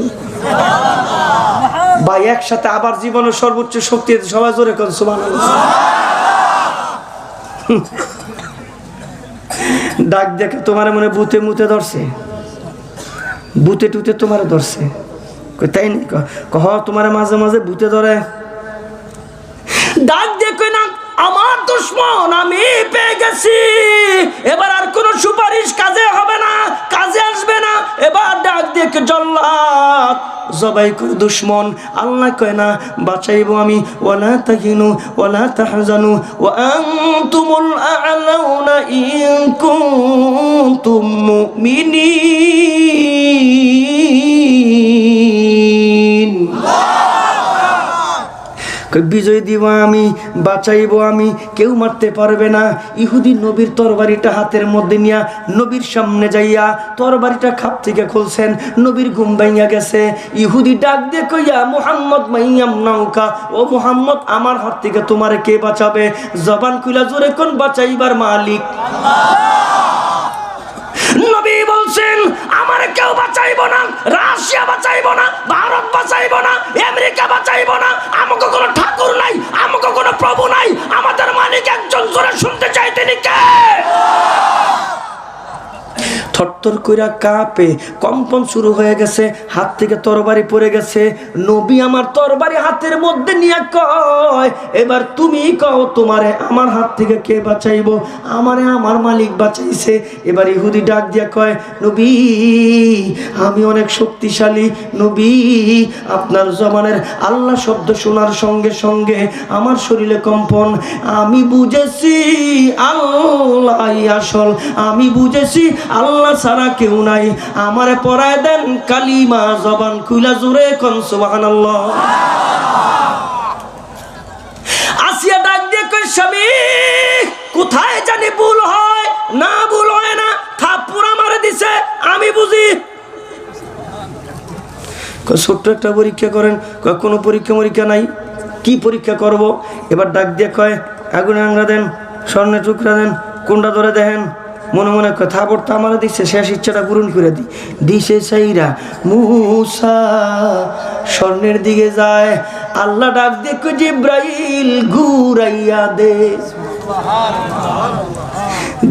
ভাই একসাথে আবার জীবনের সর্বোচ্চ শক্তি, সবাই জোরে কোন সুবহানাল্লাহ। ডাক দেখে তোমার মনে ভূতে মুতে ধরছে, ভূতে টুতে তোমার ধরছে। তাই নি? কহ তোমার মাঝে মাঝে ভূতে ধরে। ডাক দেখো না, আমার দুশমন আমি পেয়ে গেছি, এবার আর কোন সুপারিশ কাজে হবে না, কাজে আসবে না। এবার ডাক দেখে জল্লাদ জবাই করে দুশমন। আল্লাহ কয় না, বাঁচাইবো আমি। ওয়ালা তাহিনু ওয়ালা তাহজানু ওয়া আনতুমুল আ'লাউনা ইন কুনতুম মুমিনিন। বিজয় দিব আমি, বাঁচাইবো আমি, কেউ মারতে পারবে না। ইহুদি নবীর তরবারিটা হাতের মধ্যে নিয়া নবীর সামনে যাইয়া তরবারিটা খাপ থেকে খুলছেন, নবীর ঘুম ভাইয়া গেছে। ইহুদি ডাক দিয়ে কইয়া, মুহাম্মদ মাইয়াম নাউকা, ও মুহাম্মদ আমার হাত থেকে তোমারে কে বাঁচাবে? জবান খুলা জোরে কোন বাঁচাইবার মালিক আল্লাহ। নবী বলছেন, আমারে কেউ বাঁচাইবো না, রাশিয়া বাঁচাইবো না, ভারত বাঁচাইবো না, আমেরিকা বাঁচাইবো না। আমাকে কোনো ঠাকুর নাই, আমাকে কোনো প্রভু নাই, আমাদের মালিক একজন। জোরে শুনতে চাই, তিনি কে? থরথর কইরা কাঁপে, কম্পন শুরু হয়ে গেছে, হাত থেকে তরবারি পড়ে গেছে। নবী আমার তরবারি হাতের মধ্যে নিয়ে কয়, এবার তুমি কও তোমারে আমার হাত থেকে কে বাঁচাইবো? আমারে আমার মালিক বাঁচাইছে। এবার ইহুদি ডাক দিয়া কয়, নবী আমি অনেক শক্তিশালী নবী, আপনার জবানের আল্লাহ শব্দ শোনার সঙ্গে সঙ্গে আমার শরীরে কম্পন। আমি বুঝেছি আল্লাহ আসল, আমি বুঝেছি আল্লাহ ছাড়া কেউ নাই। আমারে পড়ায় দেন কালিমা, জবান খুলা জোরে কোন সুবহানাল্লাহ। আসিয়া ডাক দিয়ে কই, স্বামী কোথায় জানি ভুল হয় না, ভুল হয় না, থাপ্পড় আমারে দিছে আমি বুঝি। ছোট্ট একটা পরীক্ষা করেন। কোনো পরীক্ষা নাই, কি পরীক্ষা করব? এবার ডাক দিয়ে কয়, আগুনে আংরা দেন, স্বর্ণের টুকরা দেন, কোনটা ধরে দেখেন। মনে মনে কথা পড়তে আমার দিচ্ছে, শেষ ইচ্ছাটা পূরণ করে দিছে সাইরা মুসা স্বর্ণের দিকে যায়। আল্লাহ ডাক দেখো, জিব্রাইল ঘুরাইয়া দে।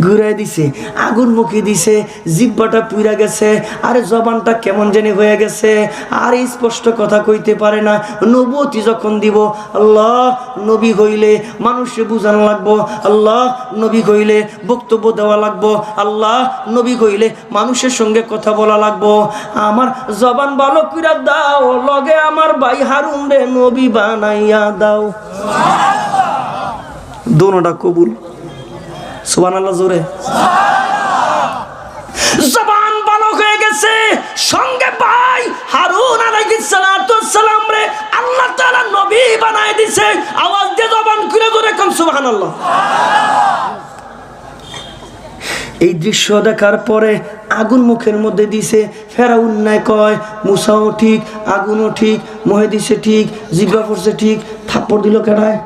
ঘুরাই দিছে, আগুন মুখে দিছে, জিহ্বাটা পুইরা গেছে, আর জবানটা কেমন জানি হয়ে গেছে, আর স্পষ্ট কথা কইতে পারে না। নবুয়তি যখন দিব, আল্লাহ নবী হইলে মানুষে বুঝান লাগবো, আল্লাহ নবী হইলে বক্তব্য দেওয়া লাগবো, আল্লাহ নবী হইলে মানুষের সঙ্গে কথা বলা লাগবো। আমার জবান ভালো কইরা দাও, লগে আমার ভাই হারুন রে নবী বানাইয়া দাও। দোনোটা কবুল। সুবহানাল্লাহ জোরে। জবান ভালো হয়ে গেছে, সঙ্গে ভাই হারুন আলাইহিস সালাতু ওয়াস সালাম রে আল্লাহ তাআলা নবী বানায় দিয়েছে। আওয়াজ দিয়ে জবান খুলে জোরে কোন সুবহানাল্লাহ। এই দৃশ্য দেখার পরে আগুন মুখের মধ্যে দিছে। ফেরাউন নাই কয়, মুসাও ঠিক, আগুনও ঠিক, মহে দিছে ঠিক, জিহ্বা পড়ছে ঠিক, থাপ্পড় দিল কেডায়?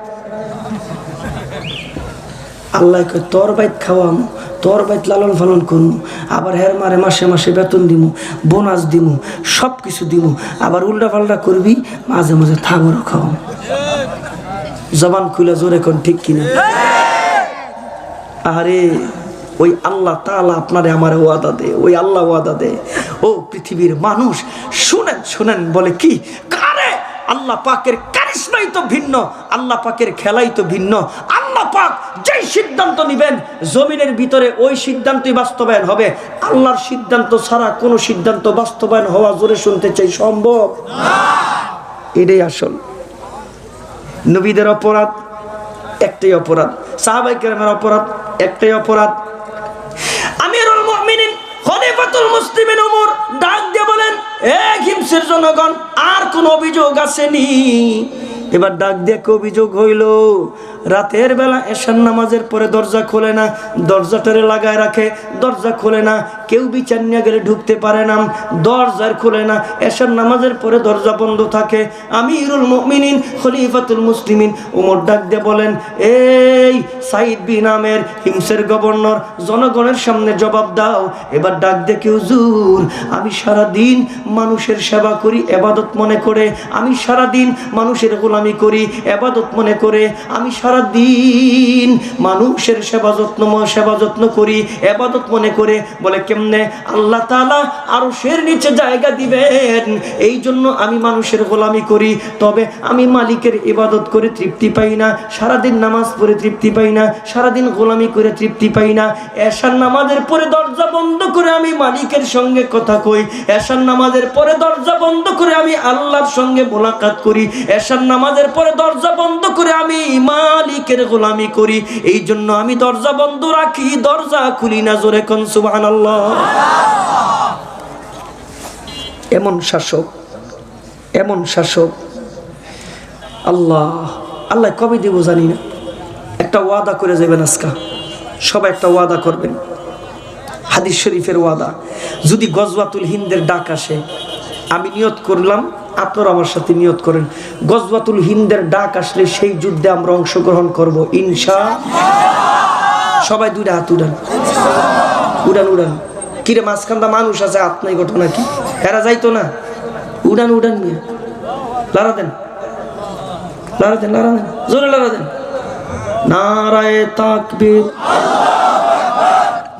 আল্লাহ কয়, তোর বাইত খাওয়াম, তোর বাইত লালন পালন করবো, আবার হের মারে মাসে মাসে বেতন দিমু, বোনাস দিমু, সব কিছু দিমু, আবার উল্টা পাল্টা করবি, মাঝে মাঝে থাবরও খাওয়াম। জবান খুলে জোরে কোন ঠিক কিনা? আরে ওই আল্লাহ তাআলা আপনারে আমারে ওয়াদা দে, ওই আল্লাহ ওয়াদা দে। ও পৃথিবীর মানুষ শুনেন শুনেন, বলে কি কারে আল্লাহ পাকের কারিশমাই তো ভিন্ন, আল্লাহ পাকের খেলাই তো ভিন্ন। আল্লাহ পাক যেই সিদ্ধান্ত নেবেন জমিনের ভিতরে ওই সিদ্ধান্তই বাস্তবায়ন হবে। আল্লাহর সিদ্ধান্ত ছাড়া কোনো সিদ্ধান্ত বাস্তবায়ন হওয়া, জোরে শুনতে চাই, সম্ভব না। এটাই আসল। নবীদের অপরাধ একটাই অপরাধ, সাহাবায়ে কেরামের অপরাধ একটাই অপরাধ। আমিরুল মুমিনিন খলিফাতুল মুসলিমিন ওমর ডাক দিয়ে বলেন, এ হিমসের জনগণ, আর কোন অভিযোগ আসেনি? এবার ডাক দিয়ে অভিযোগ হইল, রাতের বেলা এশার নামাজের পরে দরজা খোলে না, দরজাটারে লাগায় রাখে, দরজা খোলে না, কেউ বিচার নিয়ে গেলে ঢুকতে পারে না, দরজার খোলে না, এশার নামাজের পরে দরজা বন্ধ থাকে। আমিরুল মুমিনিন খলিফাতুল মুসলিমিন ওমর ডাক দিয়ে বলেন, এই সাইদ বিন আমের হিমসের গভর্নর, জনগণের সামনে জবাব দাও। এবার ডাক দিয়ে, হুজুর, আমি সারা দিন মানুষের সেবা করি ইবাদত মনে করে, আমি সারা দিন মানুষের গোলামি করি ইবাদত মনে করে, আমি সারা দিন মানুষের সেবা যত্ন করি ইবাদত মনে করে। বলে কেমনে? আল্লাহ তাআলা আরশের নিচে জায়গা দিবেন, এই জন্য আমি মানুষের গোলামি করি। তবে আমি মালিকের ইবাদত করে তৃপ্তি পাই না, সারাদিন নামাজ পড়ে তৃপ্তি পাই না, সারাদিন গোলামি করে তৃপ্তি পাই না। এশার নামাজের পরে দরজা বন্ধ করে আমি মালিকের সঙ্গে কথা কই, এশার নামাজের পরে দরজা বন্ধ করে আমি আল্লাহর সঙ্গে মোলাকাত করি, এশার নামাজের পরে দরজা বন্ধ করে আমি মালিকের গোলামি করি। এই জন্য আমি দরজা বন্ধ রাখি, দরজা খুলি না। জোরে কোন সুবহানাল্লাহ। এমন শাসক, এমন শাসক আল্লাহ, আল্লাহ কবে দেব জানি না। একটা ওয়াদা করে যাবেন আজকা, সবাই একটা ওয়াদা করবেন, হাদিস শরীফের ওয়াদা। যদি গজওয়াতুল হিন্দের ডাক আসে, আমি নিয়ত করলাম, আপনারা আমার সাথে নিয়ত করেন, গজওয়াতুল হিন্দের ডাক আসলে সেই যুদ্ধে আমরা অংশগ্রহণ করব ইনশাআল্লাহ। সবাই দুইটা হাত উড়ান, উড়ান উড়ান। কিরে মাঝখানটা মানুষ আছে, হাত নাই ঘটনা কি? এরা যাইতো না? উড়ান উড়ান মিয়া, লারা দেন, লারা দেন, লারা দেন, জোরে লারা দেন। নারায়ে তাকবীর।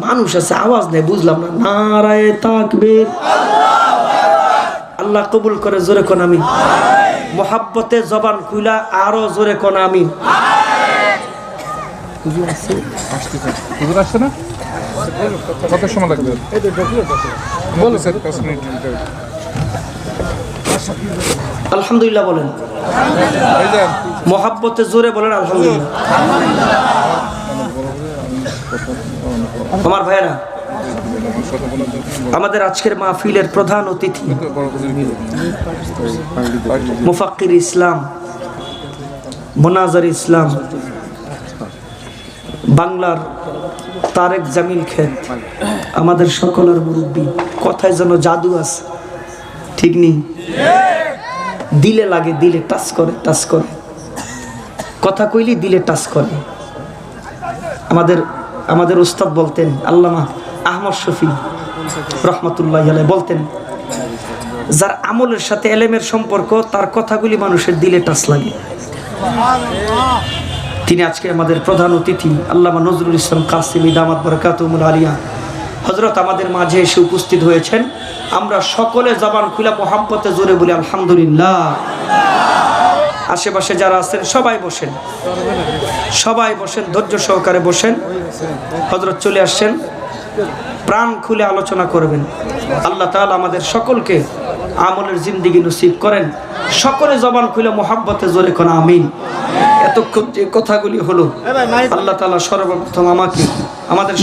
মানুষ আছে, আওয়াজ নেই, বুঝলাম না। নারায়ে তাকবীর। আল্লাহ কবুল করে, জোরে কোন আমিন। মোহাব্বতে জবান খুলা আরো জোরে কোন আমিন। কত সময় লাগবে? আলহামদুলিল্লাহ বলেন, মোহাব্বতে জোরে বলেন আলহামদুলিল্লাহ। আমার ভাইরা, আমাদের আজকের মাহফিলের প্রধান অতিথি মুফাক্কির ইসলাম, মোনাজার ইসলাম, বাংলার তারেক জামিল খেত, আমাদের সকলের মুরব্বী। কথায় যেন জাদু আছে, ঠিক নেই? দিলে লাগে, দিলে টাচ করে, টাচ করে, কথা কইলি দিলে টাচ করে। আমাদের উস্তাদ বলতেন, আল্লামা আহমদ শফি রহমতুল্লাহ আলাইহি বলতেন, যার আমলের সাথে এলেমের সম্পর্ক, তার কথাগুলি মানুষের দিলে টাচ লাগে। তিনি আজকে আমাদের প্রধান অতিথি আল্লামা নজরুল ইসলাম কাসিমি দামাত বরকাতুহুল আলিয়া হযরত আমাদের মাঝে এসে উপস্থিত হয়েছেন। আমরা সকলে জবান খুলে মোহাব্বতে জোরে বলি আলহামদুলিল্লাহ। আশেপাশে যারা আছেন সবাই বসেন, সবাই বসেন, ধৈর্য সহকারে বসেন। হযরত চলে আসছেন, প্রাণ খুলে আলোচনা করবেন। আল্লাহ তাআলা আমাদের সকলকে আমলের জিন্দেগি নসিব করেন। সকলে জবান খুলে মোহাব্বতে জোরে কোন আমিন। এতক্ষণ যে কথাগুলি হলো, আল্লাহ তাআলা সর্বপ্রথম আমাকে, আমাদের